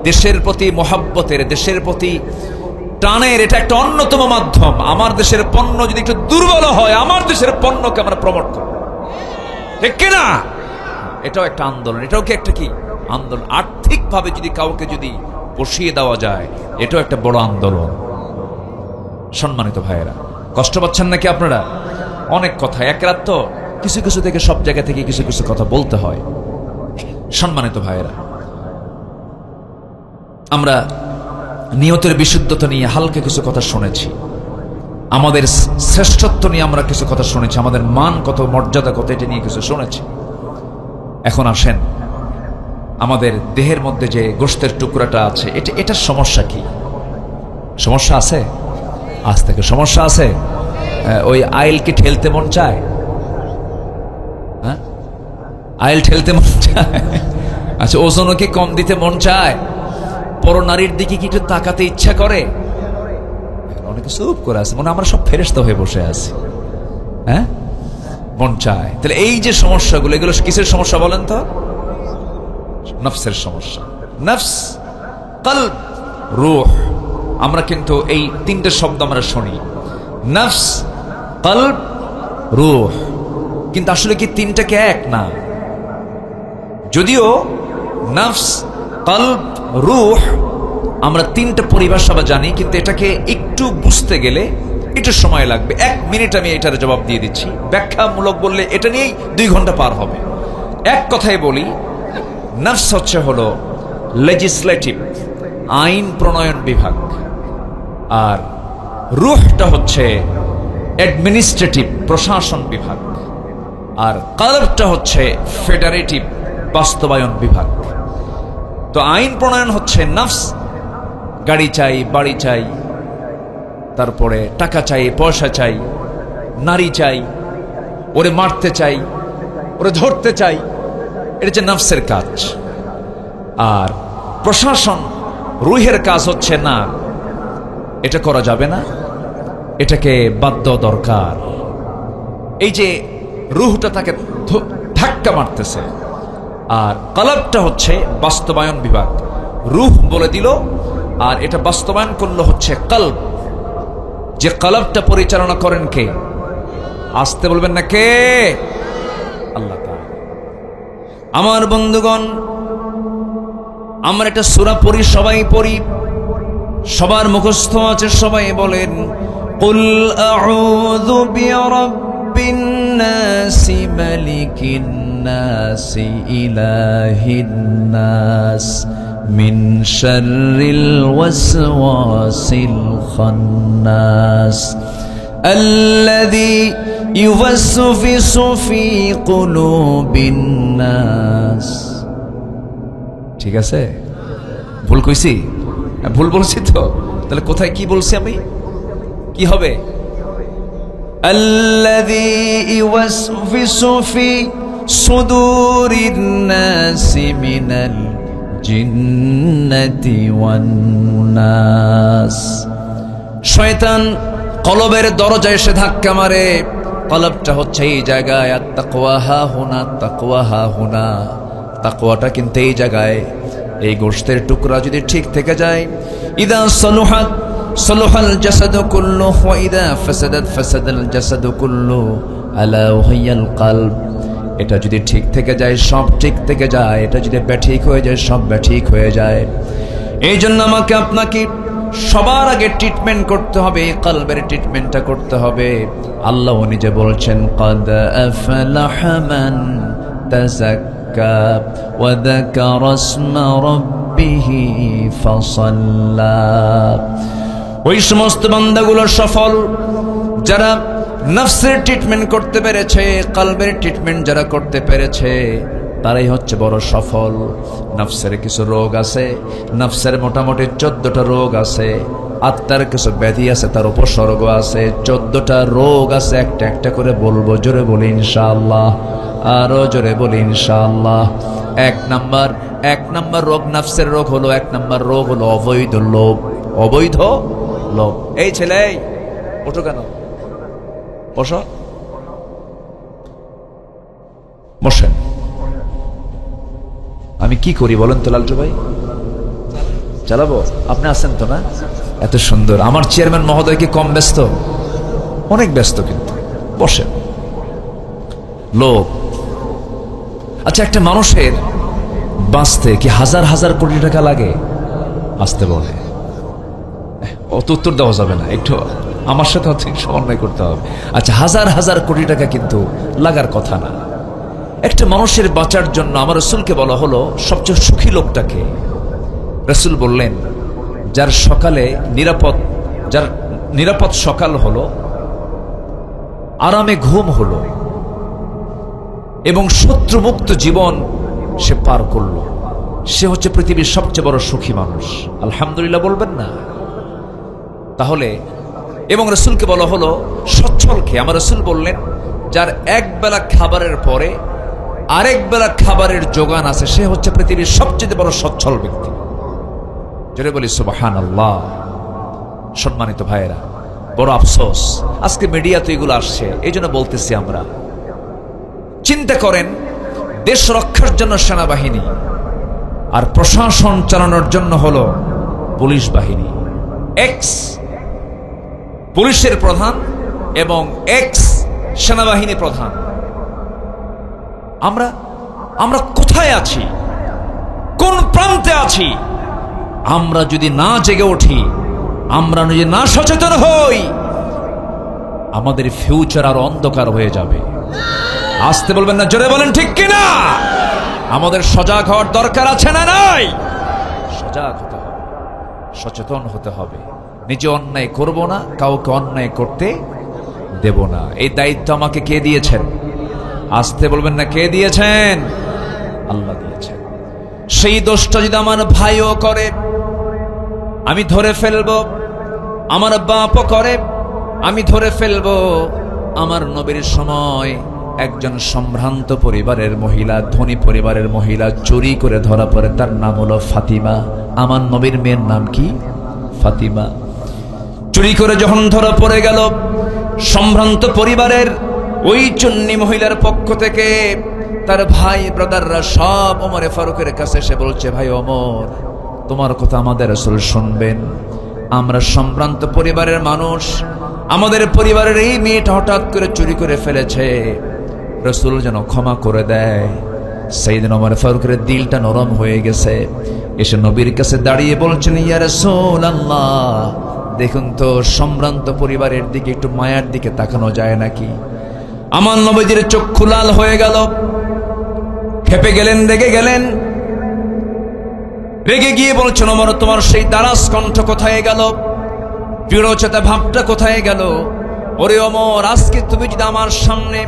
দেশের প্রতি মহাব্বতের, দেশের প্রতি টানের এটা একটা অন্যতম মাধ্যম। আমার দেশের পণ্য যদি একটু দুর্বল হয়, আমার দেশের পণ্যকে আমরা প্রমোট করব, ঠিক কিনা? এটাও একটা আন্দোলন। এটাও কি একটা কি আন্দোলন? আর্থিকভাবে যদি কাউকে যদি বসিয়ে দেওয়া যায়, এটাও একটা বড় আন্দোলন। সম্মানিত ভাইয়েরা, কষ্ট পাচ্ছেন নাকি আপনারা? অনেক কথা, এক রাত তো কিছু কিছু থেকে সব জায়গা থেকে কিছু কিছু কথা বলতে হয়। সম্মানিত ভাইয়েরা, আমরা নিয়তের বিশুদ্ধতা নিয়ে হালকা কিছু কথা শুনেছি, আমাদের শ্রেষ্ঠত্ব নিয়ে আমরা কিছু কথা শুনেছি, আমাদের মান কত, মর্যাদা কত, এটা নিয়ে কিছু শুনেছি। এখন আসেন, আমাদের দেহের মধ্যে যে গোশতের টুকরাটা আছে, এটার সমস্যা কি? সমস্যা আছে? আজ থেকে সমস্যা আছে? ওই আইলকে ঠেলতে মন চায়? হ্যাঁ, আইল ঠেলতে মন চায়? আচ্ছা, ওজনও কি কম দিতে মন চায়? পরনারীর দিকে কি একটু তাকাতে ইচ্ছা করে? অনেকে চুপ করে আছে, মনে আমরা সব ফেরেশতা হয়ে বসে আছি। হ্যাঁ, মন চায়। তাহলে এই যে সমস্যাগুলো, এগুলো কিসের সমস্যা বলেন তো? নফসের সমস্যা। নফস, কলব, রূহ। আমরা কিন্তু এই 3টে শব্দ আমরা শুনি, নফস, কলব, রূহ। কিন্তু আসলে কি 3টাকে এক না? যদিও নফস, কলব, রূহ আমরা 3টা পরিভাষা জানি, কিন্তু এটাকে একটু বুঝতে গেলে একটু সময় লাগবে। 1 মিনিট আমি এটার জবাব দিয়ে দিচ্ছি। ব্যাখ্যামূলক বললে এটা নিয়েই 2 ঘন্টা পার হবে। এক কথায় বলি, নফস হলো লেজিসলেটিভ, আইন প্রণয়ন বিভাগ, আর রূহটা হচ্ছে অ্যাডমিনিস্ট্রেটিভ, প্রশাসন বিভাগ, আর কলবটা হচ্ছে ফেডারেটিভ, বাস্তবায়ন বিভাগ। তো আইন প্রণয়ন হচ্ছে নফস, গাড়ি চাই, বাড়ি চাই, তারপরে টাকা চাই, পয়সা চাই, নারী চাই, ওরে মারতে চাই, ওরে ধরতে চাই, এটা হচ্ছে নফসের কাজ। আর প্রশাসন, রুহের কাজ হচ্ছে না, এটা করা যাবে না, এটাকে বাধ্য দরকার। এই যে রুহটা তাকে ধাক্কা মারতেছে, আর কলবটা হচ্ছে বাস্তবায়ন বিভাগ। রুহ বলে দিল, আর এটা বাস্তবায়ন করলো হচ্ছে কলব। যে কলবটা পরিচালনা করেন কে? আসতে বলবেন না কে? আল্লাহ তাআলা। আমার বন্ধুগণ, আমরা একটা সূরা পড়ি, সবাই পড়ি, সবার মুখস্থ আছে, সবাই বলেন, কুল আউযু বিরাব্বিন নাসি মালিকিন নাসি ইলাহিন নাস মিন শাররিল ওয়াসওয়াসিল খান্নাস আল্লাযী ইউওয়াসওয়িসু ফি কুলুবিন নাস। ঠিক আছে? ভুল কইছি? ভুল বলছি তো? তাহলে কোথায় কি বলছি আমি? কি হবে? আল্লাযী ইউওয়াসওয়িসু ফি সুদুরিন নাসি মিনাল জিন্নাতি ওয়ান নাস। শয়তান কলবের দরজায় এসে ধাক্কা মারে। কলবটা হচ্ছে এই জায়গায়, আর তাকওয়া হা হুনা, তাকওয়া হা হুনা। তাকওয়াটা কিন্তু এই জায়গায়। এই গোশতের টুকরা যদি ঠিক থেকে যায়, ইদা সলুহাত সলুহাল জাসাদু কুল্লু ওয়া ইদা ফাসাদাত ফাসাদাল জাসাদু কুল্লু আলা ওয়াহিয়াল কলব। এটা যদি ঠিক থেকে যায় সব ঠিক থেকে যায়, এটা যদি ব্যাঠিক হয়ে যায় সব ব্যাঠিক হয়ে যায়। এই জন্য আমাকে আপনাকে সবার আগে ট্রিটমেন্ট করতে হবে, কলবের ট্রিটমেন্টটা করতে হবে। আল্লাহ নিজে বলছেন قد أفلح من تزكى وذكر اسم ربه فصلى। ওই সমস্ত বান্দাগুলো সফল যারা নফসের ট্রিটমেন্ট করতে পেরেছে, কলবের ট্রিটমেন্ট যারা করতে পেরেছে, তারাই হচ্ছে বড় সফল। নফসের কিছু রোগ আছে, নফসের মোটামুটি 14টা রোগ আছে, আত্মার কিছু ব্যাধি আছে, তার উপসর্গ আছে, 14টা রোগ আছে। একটা একটা করে বলবো, জোরে বলি ইনশাআল্লাহ, আরো জোরে বলি ইনশাআল্লাহ। এক নাম্বার রোগ, নফসের রোগ হলো, এক নাম্বার রোগ হলো অবৈধ লোভ। অবৈধ লোভ। এই ছেলে ওঠো কেন, বসো, বসেন। আমি কি করি বলেন তো লালটু ভাই? চালাবো? আপনি আছেন তো না? এত সুন্দর। আমার চেয়ারম্যান মহোদয় কি কম ব্যস্ত? অনেক ব্যস্ত, কিন্তু বসেন। লোক, আচ্ছা একটা মানুষের বাঁচতে কি হাজার হাজার কোটি টাকা লাগে? আসতে বলে, অত উত্তর দেওয়া যাবে না, একটু আমার সাথে সমন্বয় করতে হবে। আচ্ছা হাজার হাজার কোটি টাকা কিন্তু লাগার কথা না। একটা মানুষের বাঁচার জন্য আমার রাসূলকে বলা হলো সবচেয়ে সুখী লোকটাকে। রাসূল বললেন যার সকালে যার নিরাপদ সকাল হলো, আরামে ঘুম হলো এবং শত্রুমুক্ত জীবন সে পার করলো, সে হচ্ছে পৃথিবীর সবচেয়ে বড় সুখী মানুষ। আলহামদুলিল্লাহ বলবেন না? তাহলে এবং রাসূলকে বলা হলো সচ্ছলকে। আমার রাসূল বললেন যার এক বেলা খাবারের পরে আরেক বেলা খাবারের যোগান আছে, সে হচ্ছে পৃথিবীর সবচেয়ে বড় সচ্ছল ব্যক্তি। জোরে বলি সুবহানাল্লাহ। সম্মানিত ভাইয়েরা, বড় আফসোস আজকে মিডিয়াতে এগুলো আসছে, এই জন্য বলতেছি আমরা। চিন্তা করেন, দেশ রক্ষার জন্য সেনাবাহিনী আর প্রশাসন চালানোর জন্য হলো পুলিশ বাহিনী। এক্স পুলিশের প্রধান এবং এক্স সেনাবাহিনী প্রধান। আমরা কোথায় আছি? কোন প্রান্তে আছি? আমরা যদি না জেগে উঠি, আমরা যদি না সচেতন হই, আমাদের ফিউচার আর অন্ধকার হয়ে যাবে। আসতে বলবেন না, জোরে বলেন ঠিক কিনা? আমাদের সজাগ হওয়ার দরকার আছে না নাই? সজাগ হতে হবে, সচেতন হতে হবে। নিজে অন্যায় করব না, কাউকে অন্যায় করতে দেব না। এই দায়িত্ব আমাকে কে দিয়েছেন? আসতে বলবেন না, কে দিয়েছেন? আল্লাহ দিয়েছেন। সেই দোষটা যদি আমার ভাইও করে আমি ধরে ফেলবো, আমার বাপও করে আমি ধরে ফেলবো। আমার নবীর সময় একজন সম্ভ্রান্ত পরিবারের মহিলা, ধনী পরিবারের মহিলা চুরি করে ধরা পড়ে, তার নাম হলো ফাতিমা। আমার নবীর মেয়ের নাম কি? ফাতিমা। চুরি করে যখন ধরা পড়ে গেল, সম্ভ্রান্ত পরিবারের ওই চুন্নি মহিলার পক্ষ থেকে তার ভাই ব্রাদাররা সব ওমরে ফারুকের কাছে এসে বলছে, ভাই ওমর, তোমার কথা আমাদের রাসূল শুনবেন। আমরা সম্ভ্রান্ত পরিবারের মানুষ, আমাদের পরিবারের এই মেয়েটা হঠাৎ করে চুরি করে ফেলেছে, রাসূল যেন ক্ষমা করে দেয়। সাইয়েদনা ওমর ফারুকের দিলটা নরম হয়ে গেছে। এসে নবীর কাছে দাঁড়িয়ে বলছেন, ইয়া রাসূলুল্লাহ, দেখুন তো সম্ভ্রান্ত পরিবারের দিকে একটু মায়ার দিকে তাকানো যায় নাকি? আমার নবীজির চক্ষু লাল হয়ে গেল, খেপে গেলেন, রেগে গেলেন। রেগে গিয়ে বলছেন, ওমর, তোমার সেই দারাজ কণ্ঠ কোথায় গেল? দৃঢ়চেতা ভাবটা কোথায় গেল? ওরে ওমর, আজকে তুমি যদি আমার সামনে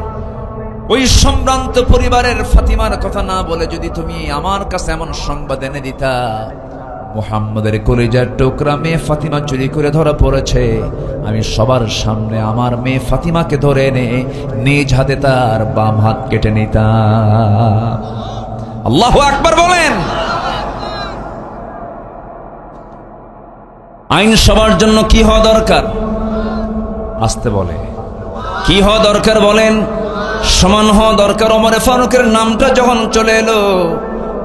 ওই সম্ভ্রান্ত পরিবারের ফাতিমার কথা না বলে যদি তুমি আমার কাছে এমন সংবাদ এনে দিতা, মুহাম্মদের কলিজার টুকরা মেয়ে ফাতিমা চুরি করে ধরা পড়েছে, আমি সবার সামনে আমার মেয়ে ফাতিমাকে ধরে এনে নিজ হাতে তার বাম হাত কেটে নিতাম। আল্লাহু আকবার বলেন। আইন সবার জন্য কি হওয়া দরকার? আসতে বলে, কি হওয়া দরকার বলেন? সমান হওয়া দরকার। ওমরে ফারুকের নামটা যখন চলে এলো,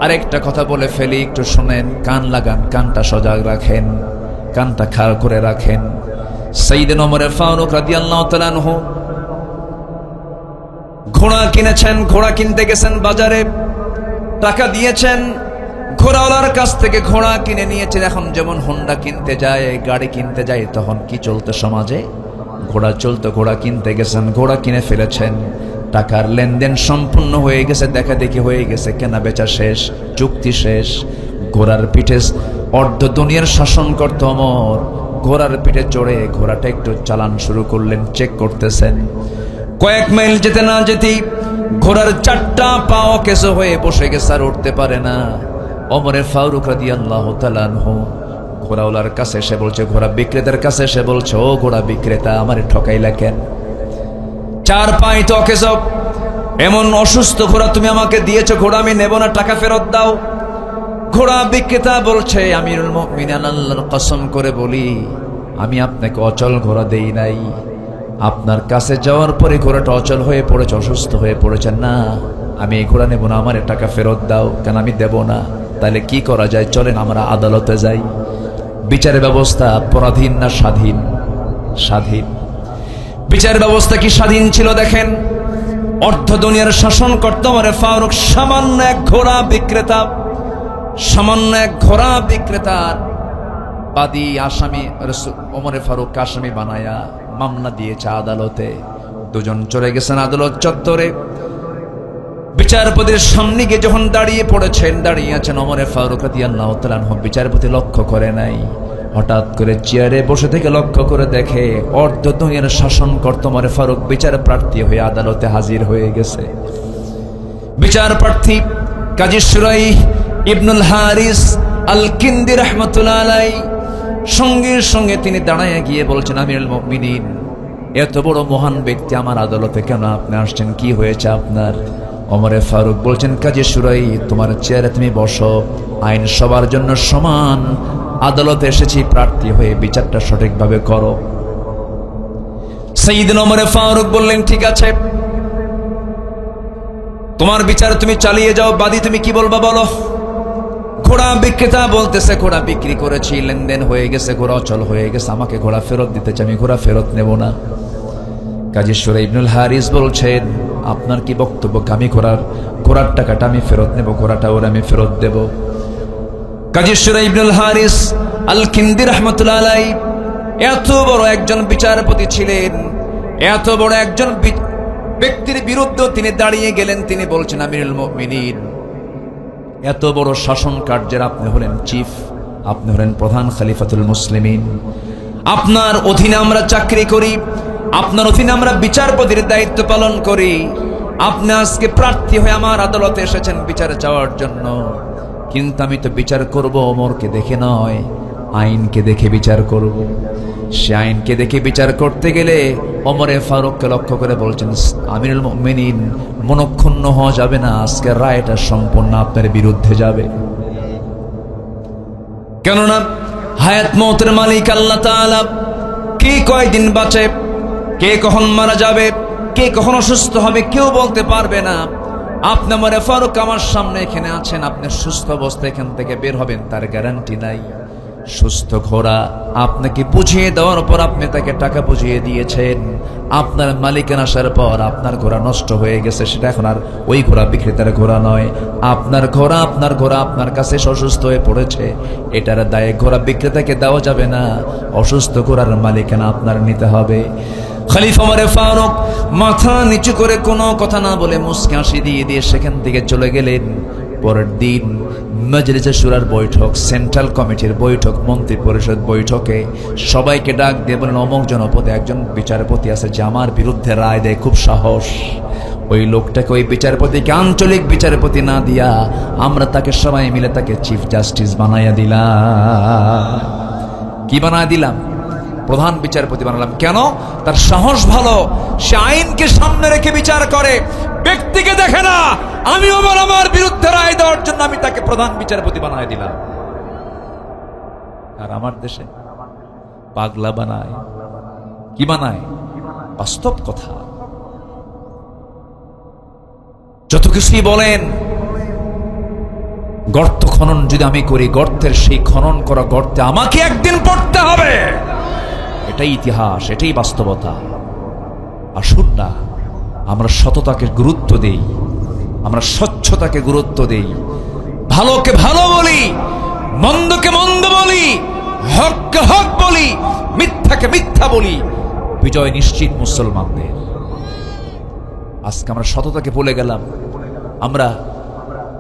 আরেকটা কথা বলে ফেলি, একটু শোনেন, কান লাগান, কানটা সজাগ রাখেন, কানটা খাড়া করে রাখেন। সাইয়েদনা ওমর ফারুক রাদিয়াল্লাহু তাআলা আনহু ঘোড়া কিনেছেন, ঘোড়া কিনতে গেছেন বাজারে, টাকা দিয়েছেন, ঘোড়াওয়ালার কাছ থেকে ঘোড়া কিনে নিয়েছেন। এখন যেমন হোন্ডা কিনতে যায়, গাড়ি কিনতে যায়, তখন কি চলতো সমাজে? ঘোড়া চলতো, ঘোড়া কিনতে গেছেন, ঘোড়া কিনে ফেলেছেন, টাকার লেনদেন সম্পূর্ণ হয়ে গেছে, দেখা দেখি হয়ে গেছে, কেনা বেচা শেষ, চুক্তি শেষ। ঘোড়ার পিঠে অর্ধ দুনিয়ার শাসন করত ওমর। ঘোড়ার পিঠে চড়ে ঘোড়াটা একটু চালান শুরু করলেন, চেক করতেছেন। কয়েক মাইল যেতে না যেতেই ঘোড়ার চারটা পাও কেসো হয়ে বসে গেছে, আর উঠতে পারে না। ওমরে ফারুক রাদিয়াল্লাহু তাআলা আনহু ঘোড়াওয়ালার কাছে এসে বলছে, ঘোড়া বিক্রেতার কাছে এসে বলছে, ও ঘোড়া বিক্রেতা, আমারে ঠকাইলা কেন? চার পাই তো কেসো, এমন অসুস্থ ঘোড়া তুমি আমাকে দিয়েছো, ঘোড়া আমি নেব না, টাকা ফেরত দাও। ঘোড়া বিক্রেতা বলছে, আমিরুল মুমিনিন আল্লাহর কসম করে বলি, আমি আপনাকে অচল ঘোড়া দেই নাই। আপনার কাছে যাওয়ার পরে ঘোড়াটা অচল হয়ে পড়েছে, অসুস্থ হয়ে পড়েছে। না, আমি এই ঘোড়া নেব না, আমার টাকা ফেরত দাও। কেন আমি দেব না? তাহলে কি করা যায়? চলেন আমরা আদালতে যাই। বিচার ব্যবস্থা পরাধীন না স্বাধীন? স্বাধীন। বিচার ব্যবস্থা কি স্বাধীন ছিল? দেখেন, অর্ধ দুনিয়ার শাসন করত ওমরে ফারুক, সামান্য এক ঘোড়া বিক্রেতা, সামান্য এক ঘোড়া বিক্রেতার বাদী আসামি ওমরে ফারুক আসামি বানায়া মামলা দিয়েছে আদালতে। দুজন চলে গেছেন আদালত চত্বরে। বিচারপতির সামনে গিয়ে যখন দাঁড়িয়ে পড়েছেন, দাঁড়িয়ে আছেন ওমরে ফারুক রাদিয়াল্লাহু তাআলা আনহু, বিচারপতি লক্ষ্য করে নাই। হঠাৎ করে চেয়ারে বসে থেকে লক্ষ্য করে দেখে অর্ধ দুনিয়ার শাসন করত ওমরে ফারুক বিচার প্রার্থী হয়ে আদালতে হাজির হয়ে গেছে। বিচার প্রার্থী কাজী সুরাই ইবনুল হারিস আল কিন্দি রাহমাতুল্লাহ আলাইহি, সঙ্গে সঙ্গে তিনি দাঁড়ায় গিয়ে বলছেন, আমিরুল মুমিনিন, এত বড় মহান ব্যক্তি আমার আদালতে কেন আপনি আসছেন? কি হয়েছে আপনার? ওমরে ফারুক বলছেন, কাজী সুরাই, তোমার চেয়ারে তুমি বসো, আইন সবার জন্য সমান, আদালতে এসেছি প্রার্থী হয়ে, বিচারটা সঠিকভাবে করো। সাইয়েদনা ওমরে ফারুক বললেন, ঠিক আছে, তোমার বিচার তুমি চালিয়ে যাও। বাদী তুমি কি বলবা বলো? ঘোড়া বিক্রেতা বলতেছে, ঘোড়া বিক্রি করেছি, লেনদেন হয়ে গেছে, ঘোড়া অচল হয়ে গেছে, আমাকে ঘোড়া ফেরত দিতে চাই, আমি ঘোড়া ফেরত নেব না। কাজী সুরাই ইবনুল হারিস বলছেন, আপনার কি বক্তব্য? আমি ঘোড়ার টাকাটা আমি ফেরত নেব, ঘোড়াটা ওর আমি ফেরত দেব। কাজী সুরাই ইবনুল হারিস আল কিন্দি রাহমাতুল্লাহ আলাইহি এত বড় একজন বিচারপতি ছিলেন, এত বড় একজন ব্যক্তির বিরুদ্ধে তিনি দাঁড়িয়ে গেলেন। তিনি বলছেন, আমিরুল মুমিনিন, এত বড় শাসন কার্যের আপনি হলেন চিফ, আপনি হলেন প্রধান খলিফাতুল মুসলিমিন, আপনার অধীনে আমরা চাকরি করি, আপনার অধীনে আমরা বিচারপতির দায়িত্ব পালন করি। আপনি আজকে প্রার্থী হয়ে আমার আদালতে এসেছেন বিচার চাওয়ার জন্য, কিন্তু আমি তো বিচার করব ওমরকে দেখে নয়, আইনকে দেখে বিচার করব। সে আইনকে দেখে বিচার করতে গেলে ওমরে ফারুককে লক্ষ্য করে বলছেন, আমিরুল মুমিনিন, মনক্ষুণ্ণ হওয়া যাবে না, আজকের রায়টা সম্পূর্ণ আপনার বিরুদ্ধে যাবে। কেননা হায়াত মওতের মালিক আল্লাহ তাআলা। কে কয়দিন বাঁচে, কে কখন মারা যাবে, কে কখন অসুস্থ হবে, কেউ বলতে পারবে না। আপনি ওমরে ফারুক আমার সামনে এখানে আছেন, আপনি সুস্থ অবস্থায় এখান থেকে বের হবেন তার গ্যারান্টি নাই। সুস্থ ঘোড়া আপনাকে বুঝিয়ে দেওয়ার পর আপনি তাকে টাকা বুঝিয়ে দিয়েছেন, আপনার মালিকানা আসার পর আপনার ঘোড়া নষ্ট হয়ে গেছে, সেটা এখন আর ওই ঘোড়া বিক্রেতার ঘোড়া নয়, আপনার ঘোড়া আপনার কাছে অসুস্থ হয়ে পড়েছে, এটার দায়ে ঘোড়া বিক্রেতাকে দেওয়া যাবে না, অসুস্থ ঘোড়ার মালিকানা আপনার নিতে হবে। খলিফা ওমর ফারুক মাথা নিচু করে কোনো কথা না বলে মুস্কি হাসি দিয়ে সেখান থেকে চলে গেলেন। পরের দিন মজলিসে শুরার বৈঠক, সেন্ট্রাল কমিটির বৈঠক, মন্ত্রী পরিষদ বৈঠকে সবাইকে ডাক দিয়ে বলেন, অমুক জনপদে একজন বিচারপতি আছে যে আমার বিরুদ্ধে রায় দেয়, খুব সাহস। ওই লোকটাকে, ওই বিচারপতিকে আঞ্চলিক বিচারপতি না দিয়া আমরা তাকে সবাই মিলে তাকে চিফ জাস্টিস বানাইয়া দিলাম। কি বানায় দিলাম? প্রধান বিচারপতি বানালাম। কেন? তার সাহস ভালো, সে আইনকে সামনে রেখে বিচার করে, ব্যক্তিকে দেখে না। আমি ওমর আমার বিরুদ্ধে রায় দেওয়ার জন্য আমি তাকে প্রধান বিচারপতি বানায় দিলাম। আর আমার দেশে পাগলা বানায়, কি বানায়? বাস্তব কথা। যত কিছুই বলেন, গর্ত খনন যদি আমি করি, গর্তের সেই খনন করা গর্তে আমাকে একদিন পড়তে হবে। এটাই ইতিহাস, এটাই বাস্তবতা। আসুন না আমরা সততাকে গুরুত্ব দেই, আমরা স্বচ্ছতাকে গুরুত্ব দেই, ভালোকে ভালো বলি, মন্দকে মন্দ বলি, হককে হক বলি, মিথ্যাকে মিথ্যা বলি। বিজয় নিশ্চিত মুসলমানদের। আজকে আমরা সততাকে ভুলে গেলাম, আমরা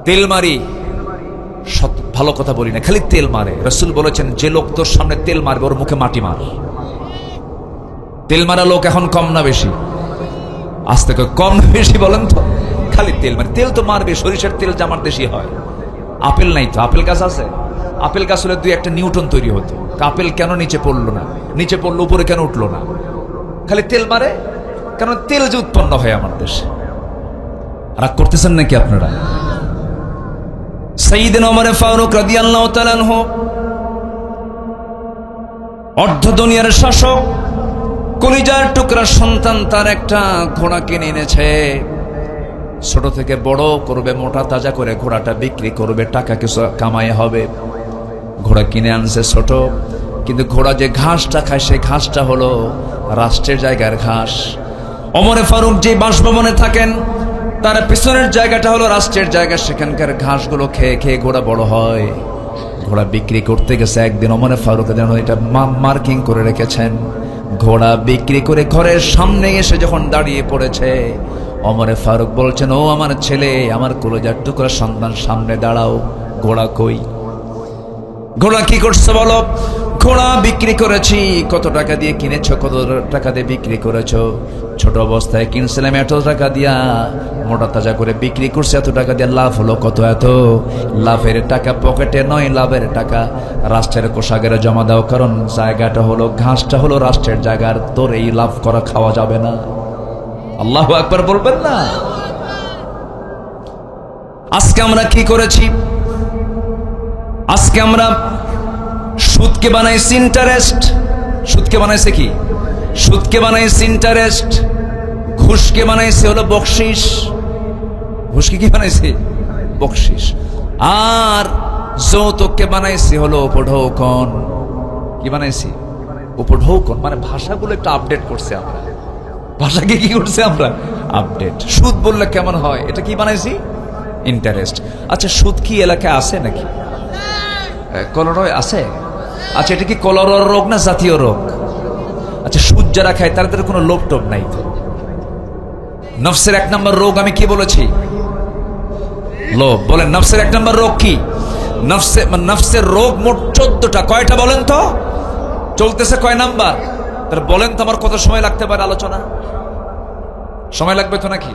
তেল মারি, ভালো কথা বলি না, খালি তেল মারে। রাসূল বলেছেন, যে লোক তোর সামনে তেল মারবে ওর মুখে মাটি মার। তেল মারা লোক এখন কম না বেশি? আজ থেকে কম না বেশি বলেন তো? খালি তেল মারে। তেল তো মারবে, সরিষার তেল জামার দেশি হয়। আপেল নাই তো, আপেল গাছ আছে? আপেল গাছ হলে 2-1টা নিউটন তৈরি হতো। আপেল কেন নিচে পড়লো না? নিচে পড়লো, উপরে কেন উঠলো না? খালি তেল মারে, কারণ তেল যে উৎপন্ন হয় আমার দেশে। রাগ করতেছেন নাকি আপনারা? সাইয়েদনা ওমর ফারুক রাদিয়াল্লাহু তাআলা আনহু, অর্ধ দুনিয়ার শাসক, কলিজার টুকরা সন্তান, তার একটা ঘোড়া কিনে এনেছে। ছোট থেকে বড় করবে, মোটা তাজা করে ঘোড়াটা বিক্রি করবে, টাকা কিছু কামাই হবে। ঘোড়া কিনে আনছে ছোট, কিন্তু ঘোড়া যে ঘাসটা খায় সেই ঘাসটা হলো রাষ্ট্রের জায়গার ঘাস। ওমরে ফারুক যে বাসভবনে থাকেন তার পিছনের জায়গাটা হলো রাষ্ট্রের জায়গা, সেখানকার ঘাসগুলো খেয়ে খেয়ে ঘোড়া বড় হয়। ঘোড়া বিক্রি করতে গেছে একদিন, ওমরে ফারুক যেন এটা মার্কিং করে রেখেছেন। ঘোড়া বিক্রি করে ঘরের সামনে এসে যখন দাঁড়িয়ে পড়েছে, ওমরে ফারুক বলছেন, ও আমার ছেলে, আমার কলিজার টুকরা সন্তান, সামনে দাঁড়াও। ঘোড়া কই? ঘোড়া কি করছে বলো? ঘোড়া বিক্রি করেছি। কত টাকা দিয়ে কিনেছো? কত টাকা দিয়ে বিক্রি করেছো? ছোট অবস্থায় কিনছিলাম এত টাকা দিয়া, মোটা তাজা করে বিক্রি করছে এত টাকা দিয়ে। লাভ হলো কত? এত। লাভের টাকা পকেটে নয়, লাভের টাকা রাষ্ট্রের কোষাগারে জমা দাও, কারণ জায়গাটা হলো, ঘাসটা হলো রাষ্ট্রের জায়গার, তোর এই লাভ করা খাওয়া যাবে না। আল্লাহু আকবার বলবেন না? আজকে আমরা কি করেছি? আজকে আমরা সুদকে বানাইছি ইন্টারেস্ট। সুদকে বানাইছে কি? সুদকে বানাইছে ইন্টারেস্ট। ঘুষকে বানাইছে হলো বকশিস। ঘুষকে কি বানাইছে? বকশিস। আর যৌতুককে বানাইছে হলো উপঢৌকন। কি বানাইছি? উপঢৌকন। মানে ভাষাগুলো একটু আপডেট করছে আমরা। ভাষাকে কি করছে আমরা? আপডেট। সুদ বললে কেমন হয়? এটা কি বানাইছি? ইন্টারেস্ট। আচ্ছা, সুদ কি এলাকায় আছে নাকি? কলরয় আছে? আচ্ছা, এটা কি কলরর রোগ না জাতীয় রোগ? আচ্ছা, সুদ যারা খায় তাদের কোনো লোভ টোভ নাই তো? নফসের 1 নম্বর রোগ আমি কি বলেছি? লোভ। বলেন, নফসের 1 নম্বর রোগ কি? নফসের রোগ মোট 14টা। কয়টা বলেন তো? চলতেছে কয় নাম্বার? তাহলে বলেন তো, আমার কত সময় লাগতে পারে আলোচনা? সময় লাগবে তো নাকি?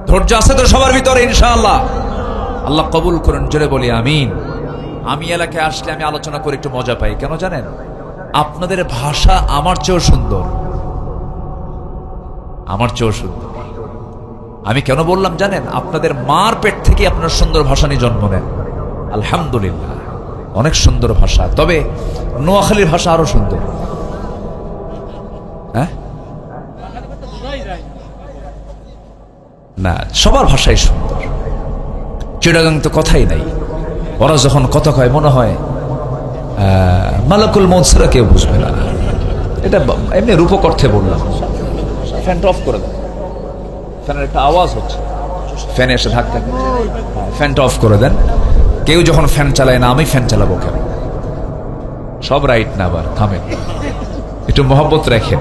ধৈর্য আছে তো সবার ভিতরে? ইনশাআল্লাহ। আল্লাহ কবুল করেন, জোরে বলি আমিন। আমি এলাকায় আসলে আমি আলোচনা করে একটু মজা পাই। কেন জানেন? আপনাদের ভাষা আমার চেয়েও সুন্দর, আমার চেয়েও সুন্দর। আমি কেন বললাম জানেন? আপনাদের মার পেট থেকে আপনার সুন্দর ভাষা নিয়ে জন্ম নেন। আলহামদুলিল্লাহ, অনেক সুন্দর ভাষা। তবে নোয়াখালীর ভাষা আরো সুন্দর। হ্যাঁ, না, সবার ভাষাই সুন্দর। চিটাগাং তো কথাই নাই। ওরা যখন কথা কয় মনে হয় মালাকুল মউত ছাড়া কেউ বুঝবে না। এটা এমনি রূপক অর্থে বললাম। ফ্যানটা অফ করে দেন, ফ্যানের একটা আওয়াজ হচ্ছে, ফ্যানে এসে ধাক্কা। ফ্যানটা অফ করে দেন। কেউ যখন ফ্যান চালায় না, আমি ফ্যান চালাবো কেন? সব রাইট না, আবার থামেন, একটু মহব্বত রাখেন।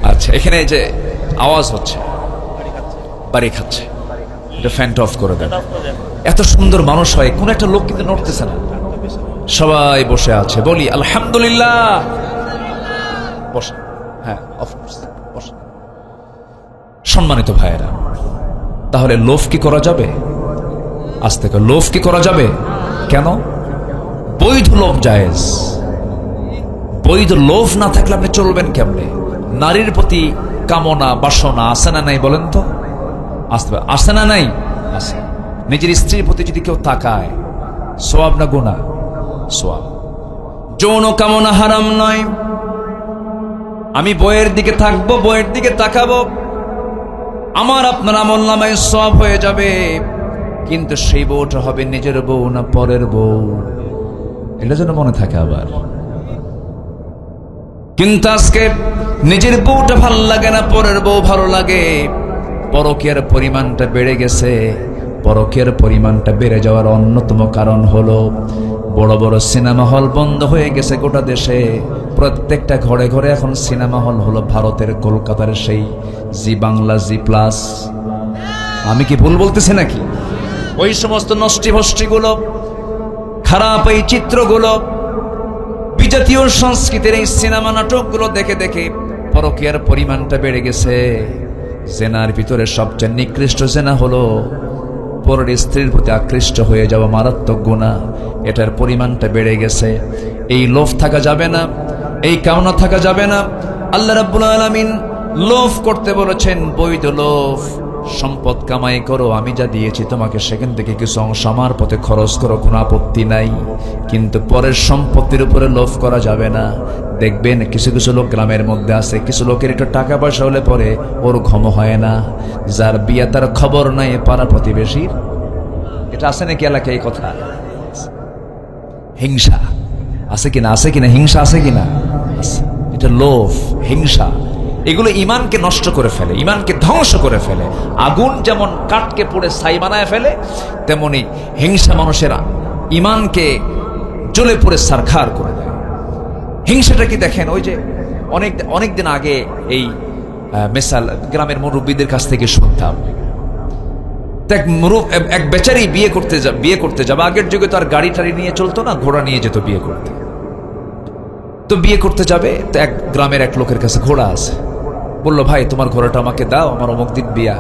আচ্ছা, এখানে যে আওয়াজ হচ্ছে, বাড়ি খাচ্ছে, এটা ফ্যানটা অফ করে দেন। এত সুন্দর মানুষ হয়, কোন একটা লোক কিন্তু নড়তেছে না, সবাই বসে আছে। বলি আলহামদুলিল্লাহ। বসে, হ্যাঁ, অফকোর্স বসে। সম্মানিত ভাইয়েরা, তাহলে লোভ কি করা যাবে? আজ থেকে লোভ কি করা যাবে? কেন? বৈধ লোভ জায়েজ। বৈধ লোভ না থাকলে আপনি চলবেন কেমনে? নারীর প্রতি কামনা বাসনা আছে না নাই বলেন তো? আসে না নাই? আছে। নিজের স্ত্রীর প্রতি যদি কেউ তাকায়, সওয়াব না গুনাহ? সওয়াব। যৌন কামনা হারাম নয়। আমি বইয়ের দিকে থাকবো, বইয়ের দিকে তাকাবো, আমার আপনার আমলনামায় সওয়াব হয়ে যাবে। কিন্তু সেই বউটা হবে নিজের বউ না পরের বউ, এটা যেন মনে থাকে। আবার কিন্তু আজকে নিজের বউটা ভালো লাগে না, পরের বউ ভালো লাগে। পরকীয়ার পরিমাণটা বেড়ে গেছে। পরকীয়ার পরিমাণটা বেড়ে যাওয়ার অন্যতম কারণ হলো বড় বড় সিনেমা হল বন্ধ হয়ে গেছে গোটা দেশে। প্রত্যেকটা ঘরে ঘরে এখন সিনেমা হল হলো ভারতের কলকাতার সেই জি বাংলা, জি প্লাস। আমি কি ভুল বলতেছি নাকি? ওই সমস্ত নষ্টি ভষ্টিগুলো, খারাপ এই চিত্রগুলো, বিজাতীয় সংস্কৃতির এই সিনেমা নাটকগুলো দেখে দেখে পরকীয়ার পরিমাণটা বেড়ে গেছে। জেনার ভিতরে সবচেয়ে নিকৃষ্ট জেনা হলো পরের স্ত্রীর প্রতি আকৃষ্ট হয়ে যাওয়া, মারাত্মক গুনাহ। এটার পরিমাণটা বেড়ে গেছে। এই লোভ থাকা যাবে না, এই কামনা থাকা যাবে না। আল্লাহ রাব্বুল আলামিন লোভ করতে বলেছেন, বৈধ লোভ। সম্পদ কামাই করো, আমি যা দিয়েছি তোমাকে সেখান থেকে কিছু অংশ আমার পথে খরচ করো, কোনো আপত্তি নাই। কিন্তু পরের সম্পত্তির উপরে লোভ করা যাবে না। দেখবেন কিছু কিছু লোক গ্রামের মধ্যে আছে, কিছু লোকের একটু টাকা পয়সা হলে পরে ওর ঘুম হয় না। যার বিয়ে তার খবর নাই পাড়া প্রতিবেশীর। এটা আছে নাকি এলাকায় এই কথা? হিংসা আছে কিনা? আছে কিনা? হিংসা আছে কিনা? এটা লোভ, হিংসা। এগুলো ইমানকে নষ্ট করে ফেলে, ইমানকে ধ্বংস করে ফেলে। আগুন যেমন কাঠকে পুড়ে ছাই বানায় ফেলে, তেমনি হিংসা মানুষের ইমানকে জ্বলে পুড়ে ছারখার করে দেয়। হিংসাটা কি দেখেন, ওই যে অনেক দিন আগে এই মেসাল গ্রামের মুরব্বীদের কাছ থেকে শুনতাম, এক বেচারি বিয়ে করতে যাবে। আগের যুগে তো আর গাড়ি টাড়ি নিয়ে চলতো না, ঘোড়া নিয়ে যেত বিয়ে করতে। তো বিয়ে করতে যাবে, তো এক গ্রামের এক লোকের কাছে ঘোড়া আছে। বললো, ভাই তোমার ঘোড়াটা আমাকে দাও, আমার অমুক দিন বিয়া।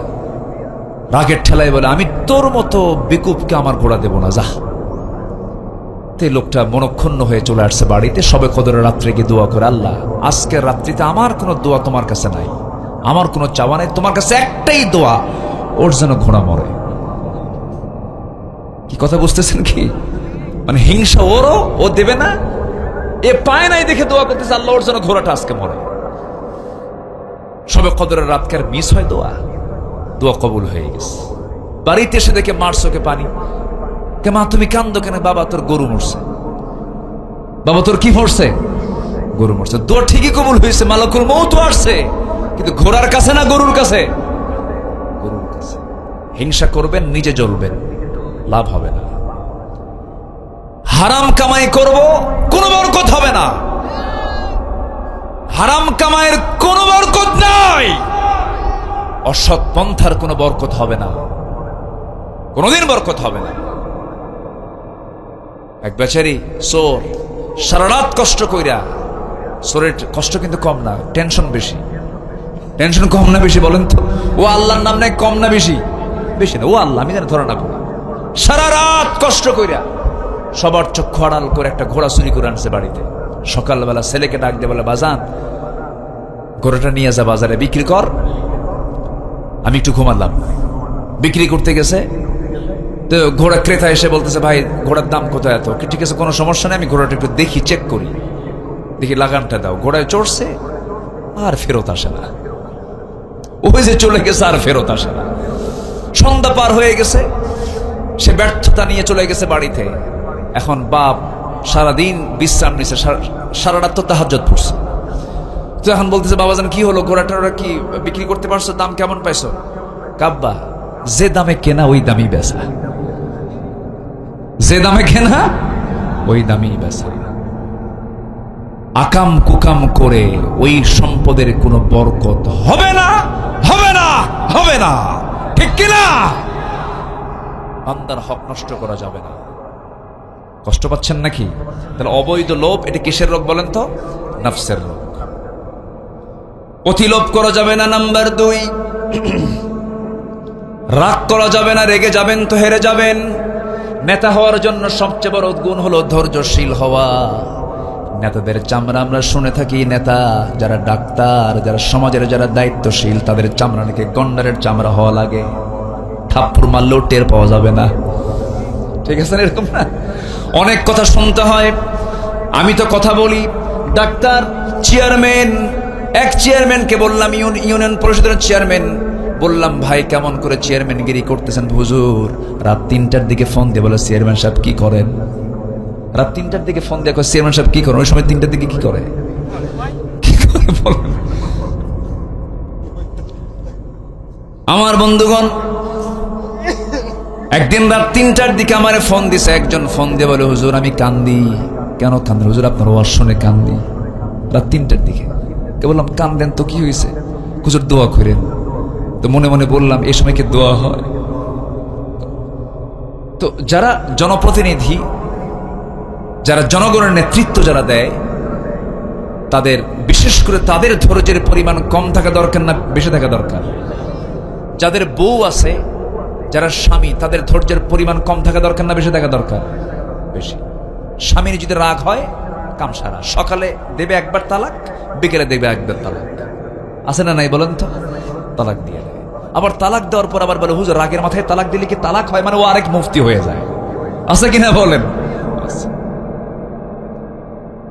রাগের ঠেলায় বলে, আমি তোর মতো বিকুপকে আমার ঘোড়া দেব না, যা। তে লোকটা মনক্ষুণ্ণ হয়ে চলে আসছে বাড়িতে। সবে কদরের রাত্রে গিয়ে দোয়া করে, আল্লাহ আজকের রাত্রিতে আমার কোনো দোয়া তোমার কাছে নাই, আমার কোনো চাওয়া নাই, তোমার কাছে একটাই দোয়া, ওর যেন ঘোড়া মরে। কি কথা বুঝতেছেন কি? মানে হিংসা ওরও, ও দেবে না, এ পায় নাই দেখে দোয়া করতেছে, আল্লাহ ওর যেন ঘোড়াটা আজকে মরে। সবে কদরের রাতকার মিস হয়, দোয়া কবুল হয়ে গেছে। বাড়িতে এসে দেখে মার চোখে পানি। কে মা তুমি কান্দো কেন? বাবা তোর গরু মরছে। বাবা তোর কি মরছে? গরু মরছে। দোয়া ঠিকই কবুল হয়েছে, মালাকুল মউত আসছে, কিন্তু ঘোড়ার কাছে না গরুর কাছে? গরুর কাছে। হিংসা করবেন, নিজে জ্বলবেন, লাভ হবে না। হারাম কামাই করব, কোনো বরকত হবে না। হারাম কামাইয়ের কোনো বরকত নাই। অসৎ পন্থার কোনো বরকত হবে না, কোনোদিন বরকত হবে না। এক বেচারি চোর, সারা রাত কষ্ট কইরা, চোরের কষ্ট কিন্তু কম না, টেনশন বেশি। টেনশন কম না বেশি বলেন তো? ও আল্লাহর নাম নাই, কম না বেশি? বেশি না। ও আল্লাহ আমি জানি ধরে না। সারা রাত কষ্ট কইরা সবার চক্ষু আড়াল করে একটা ঘোড়া চুরি করে আনছে বাড়িতে। সকালবেলা ছেলেকে ডাক দিয়ে বলে, বাজান ঘোড়াটা নিয়ে যা বাজারে বিক্রি কর, আমি একটু ঘুমালাম। বিক্রি করতে গেছে, তো ঘোড়া ক্রেতা এসে বলতেছে, ভাই ঘোড়ার দাম কত? এত। ঠিক আছে, কোনো সমস্যা নেই, আমি ঘোড়াটা একটু দেখি, চেক করি, দেখি লাগামটা দাও। ঘোড়ায় চড়ছে, আর ফেরত আসে না। ওই যে চলে গেছে, আর ফেরত আসে না। সন্ধ্যা পার হয়ে গেছে, সে ব্যর্থতা নিয়ে চলে গেছে বাড়িতে। এখন বাপ সারাদিন বিশ্রাম নিছে, সারা রাত তো তাহাজ্জুদ পড়ছে। তো এখন বলতেছে, বাবাজান কি হলো, ঘোড়াটা কি বিক্রি করতে পারছো? দাম কেমন পাইছো? কাব্বা, যে দামে কেনা ওই দামই বেচা, যে দামে কেনা ওই দামই বেচা। আকাম কুকাম করে ওই সম্পদের কোনো বরকত হবে না, হবে না, হবে না। ঠিক কিনা? বান্দার হক নষ্ট করা যাবে না। কষ্ট পাচ্ছেন নাকি? তাহলে অবৈধ লোভ, এটা কিসের রোগ বলেন তো? নফসের রোগ। অতি লোভ করা যাবে না। নাম্বার 2, রাগ করা যাবে না। রেগে যাবেন তো হেরে যাবেন। নেতা হওয়ার জন্য সবচেয়ে বড় গুণ হলো ধৈর্যশীল হওয়া। নেতাদের চামড়া আমরা শুনে থাকি, নেতা যারা ডাক্তার, যারা সমাজের যারা দায়িত্বশীল, তাদের চামড়া নাকি গন্ডারের চামড়া হওয়া লাগে, থাপ্পড় মারলেও টের পাওয়া যাবে না। ঠিক আছে না? এরকম না? অনেক কথা শুনতে হয়। আমি তো কথা বলি, ডাক্তার, চেয়ারম্যান, এক চেয়ারম্যানকে বললাম, ইউনিয়ন পরিষদের চেয়ারম্যান, বললাম ভাই কেমন করে চেয়ারম্যানগিরি করতেছেন? হুজুর রাত 3টার দিকে ফোন দিয়ে বলে, চেয়ারম্যান সাহেব কি করেন? রাত 3টার দিকে ফোন দিয়ে চেয়ারম্যান সাহেব কি করেন? ওই সময় 3টার দিকে কি করে? আমার বন্ধুগণ, একদিন রাত 3টার দিকে আমারে ফোন দিছে একজন। ফোন দিয়ে বলে, হুজুর আমি কান্দি। কেন কান্দেন? হুজুর আপনার ওয়াজ শুনে কান্দি। রাত 3টার দিকে। কে বললাম কান্দেন তো কি হয়েছে? হুজুর দোয়া করেন। তো মনে মনে বললাম এই সময় কি দোয়া হয়? তো যারা জনপ্রতিনিধি, যারা জনগণের নেতৃত্ব যারা দেয়, তাদের বিশেষ করে তাদের ধৈর্যের পরিমাণ কম থাকা দরকার না বেশি থাকা দরকার? যাদের বউ আছে, যারা স্বামী, তাদের ধৈর্যের পরিমাণ কম থাকা দরকার না বেশি থাকা দরকার? বেশি। স্বামীর যদি রাগ হয় কাম সারা। সকালে দেবে একবার তালাক, বিকেলে দেবে একবার তালাক। আছে না নাই বলেন তো? তালাক দিয়ে দেয়। আবার তালাক দেওয়ার পর আবার বলে, হুজুর রাগের মাথায় তালাক দিলে কি তালাক হয়? মানে ও আরেক মুফতি হয়ে যায়। আছে কিনা বলেন?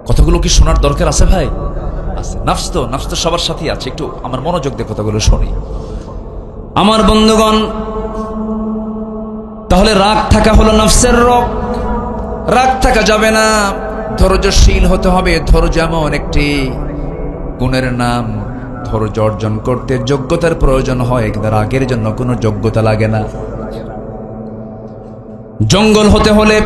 কথাগুলো কি শোনার দরকার আছে ভাই? আছে। নাফস তো সবার সাথেই আছে। একটু আমার মনোযোগ দিয়ে কথাগুলো শুনি। আমার বন্ধুগণ, তাহলে রাগ থাকা হলো নফসের রোগ। রাগ থাকা যাবে না, ধৈর্যশীল হতে হবে। ধৈর্য এমন একটি গুণের নাম, ধৈর্য অর্জন করতে যোগ্যতার প্রয়োজন হয়, কিন্তু রাগের জন্য কোনো যোগ্যতা লাগে না। জঙ্গল হতে হলে,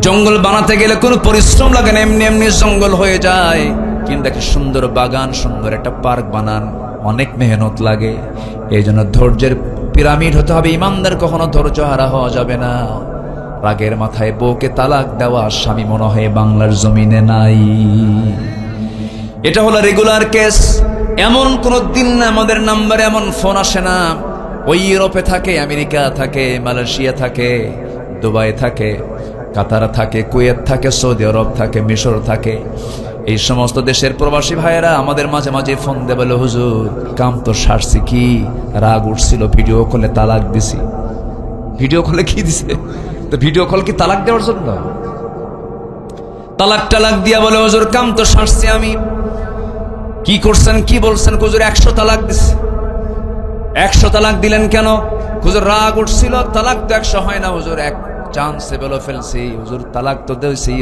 জঙ্গল বানাতে গেলে কোনো পরিশ্রম লাগে না, এমনি এমনি জঙ্গল হয়ে যায়। কিন্তু একটা সুন্দর বাগান, সুন্দর একটা পার্ক বানান অনেক মেহনত লাগে। এই জন্য ধৈর্যের পিরামিড হতে হবে। ইমানদার কখনো ধৈর্য হারা হওয়া যাবে না। রাগের মাথায় বউকে তালাক দেওয়া স্বামী মনে হয় বাংলার জমিনে নাই। এটা হলো রেগুলার কেস। এমন কোন দিন না আমাদের নাম্বারে এমন ফোন আসে না। ওই ইউরোপে থাকে, আমেরিকা থাকে, মালয়েশিয়া থাকে, দুবাই থাকে, কাতার থাকে, কুয়েত থাকে, সৌদি আরব থাকে, মিশর থাকে। এই সমস্ত দেশের প্রবাসী ভাইয়েরা আমাদের মাঝে মাঝে ফোন দিয়ে বলে, হুজুর কাম তো সারছি, কি রাগ উঠছিল, ভিডিও কলে তালাক দিছি। ভিডিও কলে কি দিছে? তো ভিডিও কল কি তালাক দেওয়ার জন্য? তালাক টালাক দিয়া বলে, হুজুর কাম তো সারছি আমি। কি করছেন, কি বলছেন? হুজুর 100 তালাক দিছে। 100 তালাক দিলেন কেন? হুজুর রাগ উঠছিল, তালাক তো 100 হয় না হুজুর, এক চান্সে বলে ফেলছি। হুজুর তালাক তো দিয়েছি,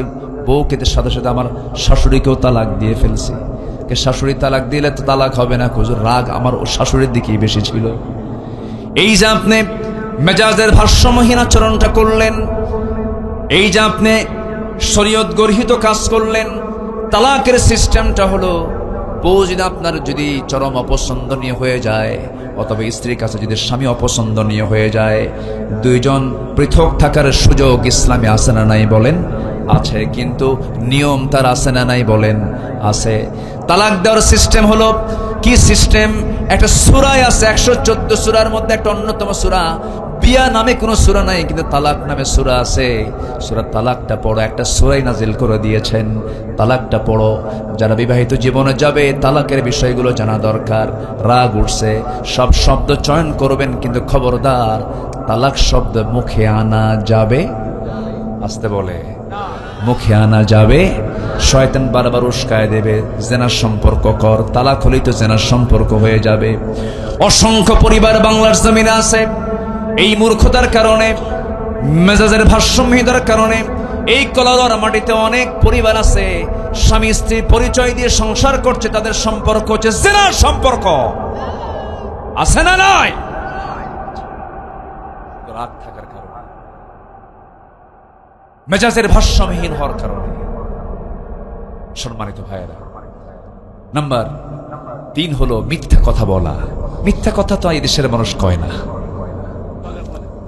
বউকে সাথে সাথে আমার শাশুড়িকেও তালাক দিয়ে ফেলছি। শাশুড়ি তালাক দিলে তো তালাক হবে না। হুজুর রাগ আমার ও শাশুড়ির দিকেই বেশি ছিল। এই যে আপনি মেজাজের ভারসাম্যহীন আচরণটা করলেন, এই যে আপনি শরীয়ত গর্হিত কাজ করলেন, তালাকের সিস্টেমটা হলো, বউ যদি আপনার যদি চরম অপছন্দনীয় হয়ে যায়, অথবা স্ত্রীর কাছে যদি স্বামী অপছন্দনীয় হয়ে যায়, দুইজন পৃথক থাকার সুযোগ ইসলামে আছে না নাই বলেন? আছে। কিন্তু নিয়ম তার আছে না নাই বলেন? আছে। তালাক দেওয়ার সিস্টেম হলো কি সিস্টেম? একটা সূরায় আছে, 114 সূরার মধ্যে একটা অন্যতম সূরা। বিয়া নামে কোনো সূরা নাই, কিন্তু তালাক নামে সূরা আছে। সূরা তালাকটা পড়ো, একটা সূরাই নাজিল করে দিয়েছেন। তালাকটা পড়ো। যারা বিবাহিত জীবনে যাবে, তালাকের বিষয়গুলো জানা দরকার। রাগ উঠছে, সব শব্দ চয়ন করবেন, কিন্তু খবরদার তালাক শব্দ মুখে আনা যাবে, আসতে বলে, মুখে আনা যাবে। শয়তান বারবার উস্কায় দেবে, জেনার সম্পর্ক কর। তালাক হলেই তো জেনার সম্পর্ক হয়ে যাবে। অসংখ্য পরিবার বাংলার জমিনে আছে এই মূর্খতার কারণে, মেজাজের ভারসাম্যহীনতার কারণে। এই কলাদর মাটিতে অনেক পরিবার আছে, স্বামী স্ত্রী পরিচয় দিয়ে সংসার করছে, তাদের সম্পর্ক হচ্ছে জেনার সম্পর্ক। আছে না নাই? রাগ থাকার কারণে, মেজাজের ভারসাম্যহীন হওয়ার কারণে। সম্মানিত ভাইয়েরা, নাম্বার 3 হলো মিথ্যা কথা বলা। মিথ্যা কথা তো এই দেশের মানুষ কয় না,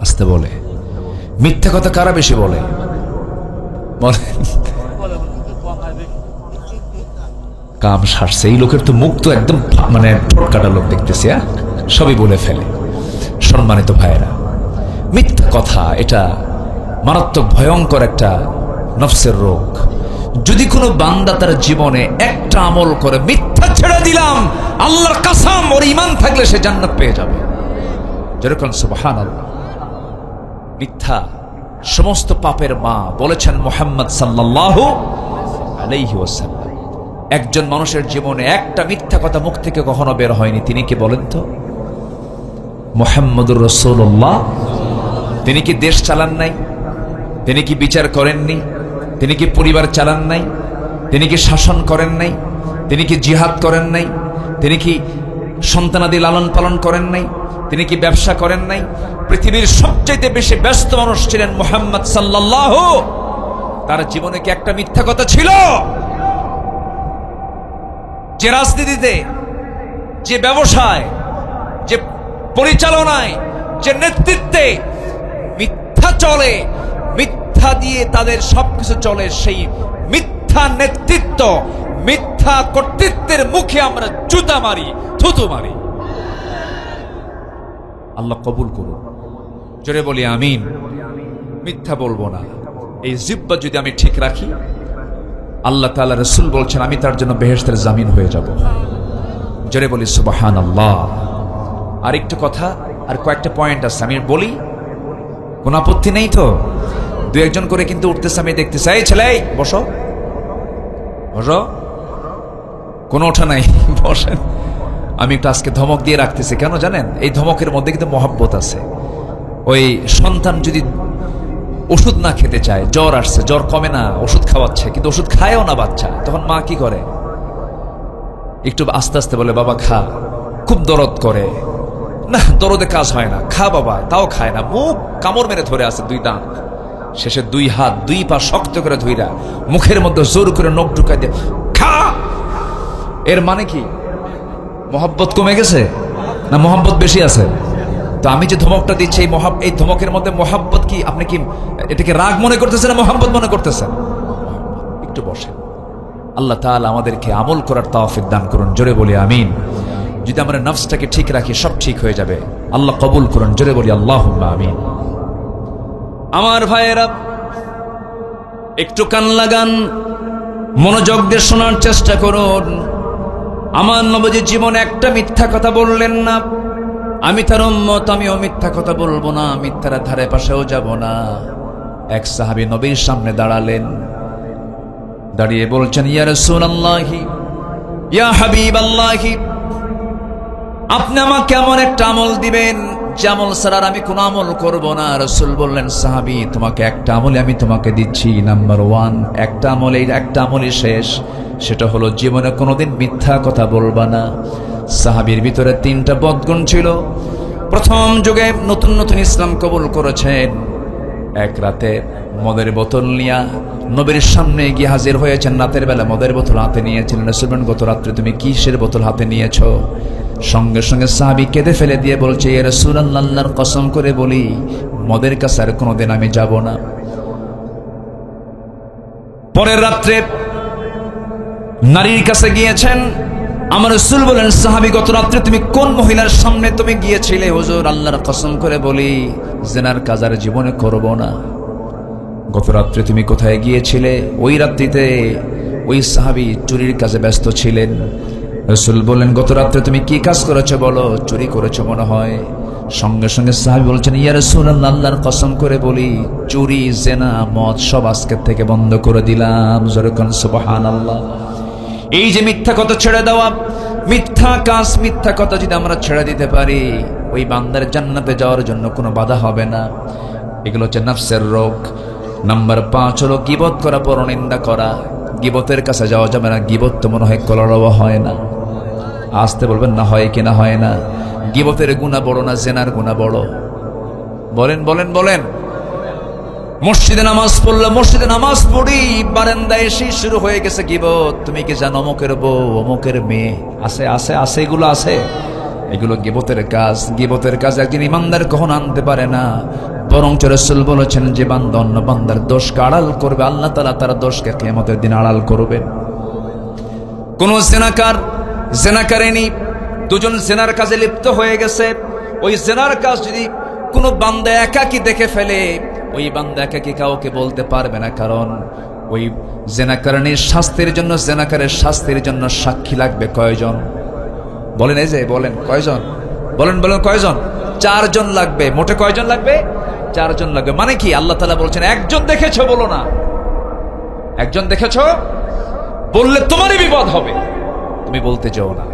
আসতে বলে। মিথ্যা কথা কারা বেশি বলে বলেন? কাম সারছে এই লোকের তো মুখ তো একদম মানে ঠোঁট কাটা লোক দেখতেছি, সবই বলে ফেলে। সম্মানিত ভাইয়েরা, মিথ্যা কথা এটা মারাত্মক ভয়ঙ্কর একটা নফসের রোগ। যদি কোনো বান্দা তার জীবনে একটা আমল করে, মিথ্যা ছেড়ে দিলাম, আল্লাহর কসম, ওর ঈমান থাকলে সে জান্নাত পেয়ে যাবে। যেরকম সুবহানাল্লাহ। মিথ্যা সমস্ত পাপের মা বলেছেন মুহাম্মদ সাল্লাল্লাহু আলাইহি ওয়াসাল্লাম। একজন মানুষের জীবনে একটা মিথ্যা কথা মুখ থেকে কখনো বের হয়নি, তিনি কি বলেন তো? মুহাম্মদুর রাসূলুল্লাহ। তিনি কি দেশ চালান নাই? তিনি কি বিচার করেননি? তিনি কি পরিবার চালান নাই? তিনি কি শাসন করেন নাই? তিনি কি জিহাদ করেন নাই? তিনি কি সন্তানাদি লালন পালন করেন নাই? তিনি কি ব্যবসা করেন নাই? পৃথিবীর সবচেয়ে বেশি ব্যস্ত মানুষ ছিলেন মুহাম্মদ সাল্লাল্লাহু। তার জীবনে কি একটা মিথ্যা কথা ছিল? যে রাজনীতিতে, যে ব্যবসায়, যে পরিচালনায়, যে নেতৃত্বে মিথ্যা চলে, মিথ্যা দিয়ে তাদের সবকিছু চলে, সেই মিথ্যা নেতৃত্ব, মিথ্যা কর্তৃত্বের মুখে আমরা জুতা মারি, থুতু মারি। আল্লাহ কবুল করুন, জোরে বলি আমিন। মিথ্যা বলবো না, এই জিহ্বা যদি আমি ঠিক রাখি, আল্লাহ তাআলা রাসূল বলছেন আমি তার জন্য বেহেশতের জামিন হয়ে যাব। জোরে বলি সুবহানাল্লাহ। আর একটু কথা, আর কয়েকটা পয়েন্ট আছে আমি বলি, কোন আপত্তি নেই তো? দু একজন করে কিন্তু উঠতেছে, আমি দেখতেছি। এই ছেলে বসো, বসো, কোনো ওঠা নাই, বসেন। আমি একটু আজকে ধমক দিয়ে রাখতেছি, কেন জানেন? এই ধমকের মধ্যে কিন্তু মহব্বত আছে। ওই সন্তান যদি ওষুধ না খেতে চায়, জ্বর আসছে, জ্বর কমে না, ওষুধ খাওয়াচ্ছে, কিন্তু ওষুধ খায়ও না বাচ্চা, তখন মা কি করে? একটু আস্তে আস্তে বলে বাবা খা, খুব দরদ করে না, দরদে কাজ হয় না, খা বাবা, তাও খায় না, মুখ কামড় মেরে ধরে আছে, দুই দাঁত, শেষে দুই হাত দুই পা শক্ত করে ধইরা মুখের মধ্যে জোর করে নখ ঢুকাই দিয়ে খা। এর মানে কি? মহব্বত কমে গেছে না মহব্বত বেশি আছে? তো আমি যে ধমকটা দিচ্ছি, এই ধমকের মধ্যে মহব্বত কি? আপনি কি এটাকে রাগ মনে করতেছেন না মহব্বত মনে করতেছেন? একটু বসেন। আল্লাহ তাআলা আমাদেরকে আমল করার তৌফিক দান করুন, জোরে বলি আমিন। যদি আমরা নফসটাকে ঠিক রাখি, সব ঠিক হয়ে যাবে। আল্লাহ কবুল করুন, জোরে বলি আল্লাহুম্মা আমিন। আমার ভাইয়েরা, একটু কান লাগান, মনোযোগ দিয়ে শোনার চেষ্টা করুন। আমার নবীজি জীবনে একটা মিথ্যা কথা বললেন না। আমি তার উম্মত, আমিও মিথ্যা কথা বলবো না, মিথ্যার ধারে পাশেও যাব না। এক সাহাবী নবীর সামনে দাঁড়ালেন, দাঁড়িয়ে বলছেন ইয়া রাসূলুল্লাহি, ইয়া হাবিবাল্লাহি, আপনি আমাকে এমন একটা আমল দিবেন যে আমল ছাড়া আমি কোনো আমল করব না। রাসূল বললেন সাহাবী, তোমাকে একটা আমলে আমি তোমাকে দিচ্ছি, নাম্বার 1, একটা আমলে, একটা আমলই শেষ, সেটা হলো জীবনে কোনোদিন মিথ্যা কথা বলবা না। সাহাবীর ভিতরে 3টা বদগুণ ছিল। প্রথম যুগে নতুন নতুন ইসলাম কবুল করেছেন, এক রাতে মদের বোতল নিয়ে নবীর সামনে গিয়ে হাজির হয়েছেন। রাতের বেলা মদের বোতল হাতে নিয়েছিলেন। রাসূল বলেন, গত রাত্রে তুমি কিসের বোতল হাতে নিয়েছো? সঙ্গে সঙ্গে সাহাবী কেঁদে ফেলে দিয়ে বলছে, ইয়া রাসূলুল্লাহ, আল্লাহর কসম করে বলি মদের কাছে আর কোনোদিন আমি যাব না। পরের রাত্রে নারীর কাছে গিয়েছেন। আমার রাসূল বলেন, সাহাবী, গত রাত্রে তুমি কোন মহিলার সামনে তুমি গিয়েছিলে? হুজুর, আল্লাহর কসম করে বলি জিনার কাজ আর জীবনে করব না। গত রাত্রে তুমি কোথায় গিয়েছিলে? ওই রাত্রিতে ওই সাহাবী চুরির কাজে ব্যস্ত ছিলেন। রাসূল বলেন, গত রাত্রে তুমি কি কাজ করেছো বলো? চুরি করেছো মনে হয়। সঙ্গে সঙ্গে সাহাবী বলছেন, ইয়া রাসূলুল্লাহ, আল্লাহর কসম করে বলি চুরি, জেনা, মদ সব আজকে থেকে বন্ধ করে দিলাম। জোরে কোন সুবহানাল্লাহ। এই যে মিথ্যা কথা ছেড়ে দেওয়া, মিথ্যা কাজ, মিথ্যা কথা যদি আমরা ছেড়ে দিতে পারি, ওই বান্দার জান্নাতে যাওয়ার জন্য কোনো বাধা হবে না। এগুলো হচ্ছে নফসের রোগ। নাম্বার 5 হলো গীবত করা, পরনিন্দা করা। গীবতের কাছে যাওয়া যাবে না। গীবত তো মনে হয় কলরব হয় না। আসতে বলবেন না, হয় কিনা হয় না? গীবতের গুনাহ বড় না জেনার গুনাহ বড়? বলেন বলেন বলেন। মসজিদে নামাজ পড়লে, মসজিদে নামাজ পড়ি, বারান্দায় এসে শুরু হয়ে গেছে গীবত। তুমি কি জানো অমুকের বউ, অমুকের মেয়ে? আছে আছে আছে, এগুলো আছে। এগুলো গীবতের কাজ। গীবতের কাজ একজন ইমানদার কখনো আনতে পারে না। বরং রাসূল বলেছেন, যে বান্দা অন্য বান্দার দোষকে আড়াল করবে, আল্লাহ তাআলা তার দোষকে কিয়ামতের দিন আড়াল করবেন। কোন জেনাকার, জেনাকারিনী, দুজন জেনার কাজে লিপ্ত হয়ে গেছে। ওই জেনার কাজ যদি কোনো বান্দা একাকী দেখে ফেলে, ওই বান্দা একাকী কাউকে বলতে পারবে না, কারণ ওই জেনাকারিনীর শাস্তির জন্য, জেনাকারের শাস্তির জন্য সাক্ষী লাগবে কয়জন? বলেন, এই যে বলেন কয়জন? বলেন বলেন কয়জন? 4 জন লাগবে। মোটে কয়জন লাগবে? 4 জন লাগবে। মানে কি? আল্লাহ তাআলা বলছেন, একজন দেখেছো বলো না। একজন দেখেছো বললে তোমারই বিপদ হবে, তুমি বলতে যাও না।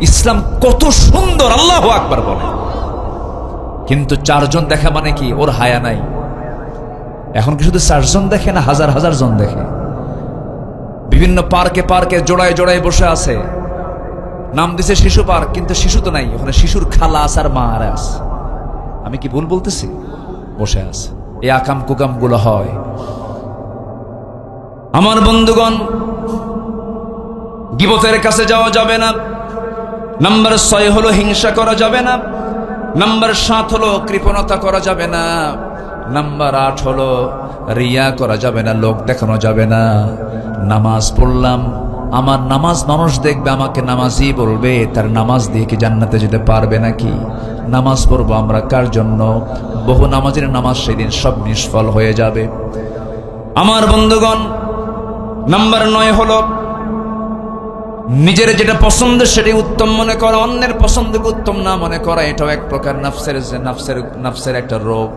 ইসলাম কত সুন্দর, আল্লাহু আকবার বলে। কিন্তু 4 জন দেখা মানে কি? ওর হায়া নাই। এখন কি শুধু 4 জন দেখে না, হাজার হাজার জন দেখে। বিভিন্ন পার্কে পার্কে জোড়ায় জোড়ায় বসে আছে, নাম দিছে শিশু পার্ক, কিন্তু শিশু তো নাই ওখানে, শিশুর খালা আছে আর মা আর আছে। আমি কি ভুল বলতেছি? বসে আছে, এই আকাম কুকাম গুলো হয়। আমার বন্ধুগণ, গীবতের কাছে যাওয়া যাবে না। নাম্বার 6 হলো হিংসা করা যাবে না। নাম্বার 7 হলো কৃপণতা করা যাবে না। নাম্বার 8 হলো রিয়া করা যাবে না, লোক দেখানো যাবে না। নামাজ পড়লাম, আমার নামাজ মানুষ দেখবে, আমাকে নামাজি বলবে, তার নামাজ দিয়ে কি জান্নাতে যেতে পারবে নাকি? নামাজ পড়বো আমরা কার জন্য? বহু নামাজের নামাজ সেদিন সব নিষ্ফল হয়ে যাবে। আমার বন্ধুগণ, নাম্বার 9 হলো নিজের যেটা পছন্দ সেটাই উত্তম মনে করা, অন্যের পছন্দকে উত্তম না মনে করা। এটাও এক প্রকার নাফসের একটা রোগ।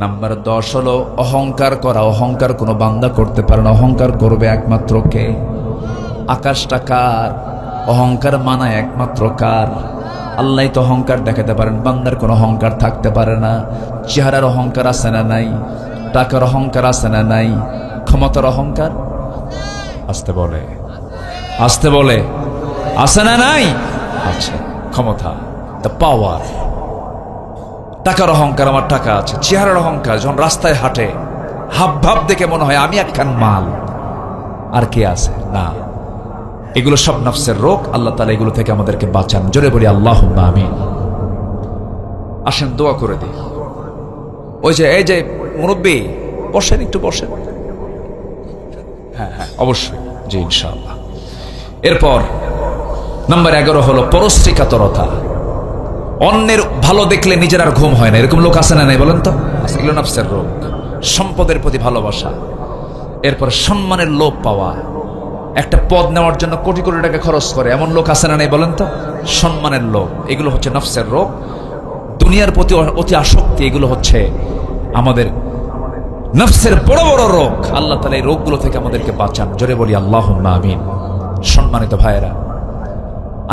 নাম্বার 10 হলো অহংকার করা। অহংকার কোনো বান্দা করতে পারে না। অহংকার করবে একমাত্র কে? আকাশটা কার? অহংকার মানায় একমাত্র কার? আল্লাহ তো অহংকার দেখাতে পারেন, বান্দার কোনো অহংকার থাকতে পারে না। চেহারার অহংকার আছে না নাই? টাকার অহংকার আছে না নাই? ক্ষমতার অহংকার আসতে বলে, আসতে বলে, আছে না নাই? আচ্ছা, ক্ষমতা, দ্য পাওয়ার। টাকার অহংকার, আমার টাকা আছে। চেহারার অহংকার, যখন রাস্তায় হাঁটে হাব ভাব দেখে মনে হয় আমি একখান মাল। আর কে আছে? না, এগুলো সব নফসের রোগ। আল্লাহ তাআলা এগুলো থেকে আমাদেরকে বাঁচান। জোরে বলি আল্লাহুম্মা আমিন। আসেন দোয়া করে দিই। ওই যে এই যে মুরব্বী, বসেন, একটু বসেন। হ্যাঁ হ্যাঁ, অবশ্যই, জি ইনশাআল্লাহ। এরপর নাম্বার 11 হলো পরশ্রীকাতরতা। অন্যের ভালো দেখলে নিজের আর ঘুম হয় না, এরকম লোক আছে না নাই বলেন তো? এগুলো নফসের রোগ। সম্পদের প্রতি ভালোবাসা, এরপর সম্মানের লোভ পাওয়া। একটা পদ নেওয়ার জন্য কোটি কোটি টাকা খরচ করে, এমন লোক আছে না নাই বলেন তো? সম্মানের লোভ, এগুলো হচ্ছে নফসের রোগ। দুনিয়ার প্রতি অতি আসক্তি, এগুলো হচ্ছে আমাদের নফসের বড় বড় রোগ। আল্লাহ তাআলা এই রোগগুলো থেকে আমাদেরকে বাঁচান। জোরে বলি আল্লাহুম্মা আমিন। সম্মানিত ভাইয়েরা,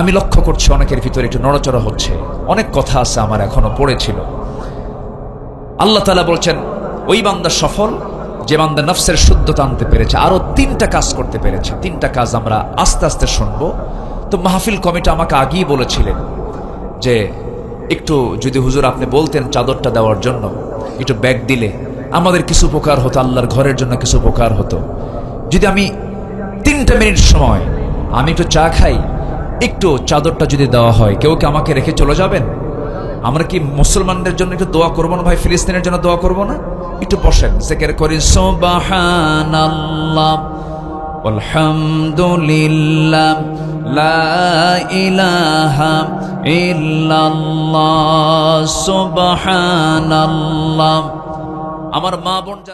আমি লক্ষ্য করছি অনেকের ভিতরে একটু নড়াচড়া হচ্ছে। অনেক কথা আছে আমার এখনো পড়েছিল। আল্লাহ তাআলা বলছেন ওই বান্দা সফল যে বান্দা নফসের শুদ্ধতা আনতে পেরেছে, আরো 3টা কাজ করতে পেরেছে। 3টা কাজ আমরা আস্তে আস্তে শুনবো। তো মাহফিল কমিটি আমাকে আগেই বলেছিলেন যে একটু যদি হুজুর আপনি বলতেন চাদরটা দেওয়ার জন্য, একটু ব্যাগ দিলে আমাদের কিছু উপকার হতো, আল্লাহর ঘরের জন্য কিছু উপকার হতো। যদি আমি 3টা মিনিট সময় আমি একটু চা খাই, একটু চাদরটা যদি দেওয়া হয়, কেউ কি আমাকে রেখে চলে যাবেন? আমরা কি মুসলমানদের জন্য একটু দোয়া করবো না ভাই? ফিলিস্তিনের জন্য দোয়া করবো না? একটু বসেন, জিকির করি। সুবহানাল্লাহ আলহামদুলিল্লাহ লা ইলাহা ইল্লাল্লাহ সুবহানাল্লাহ। আমার মা বোন যারা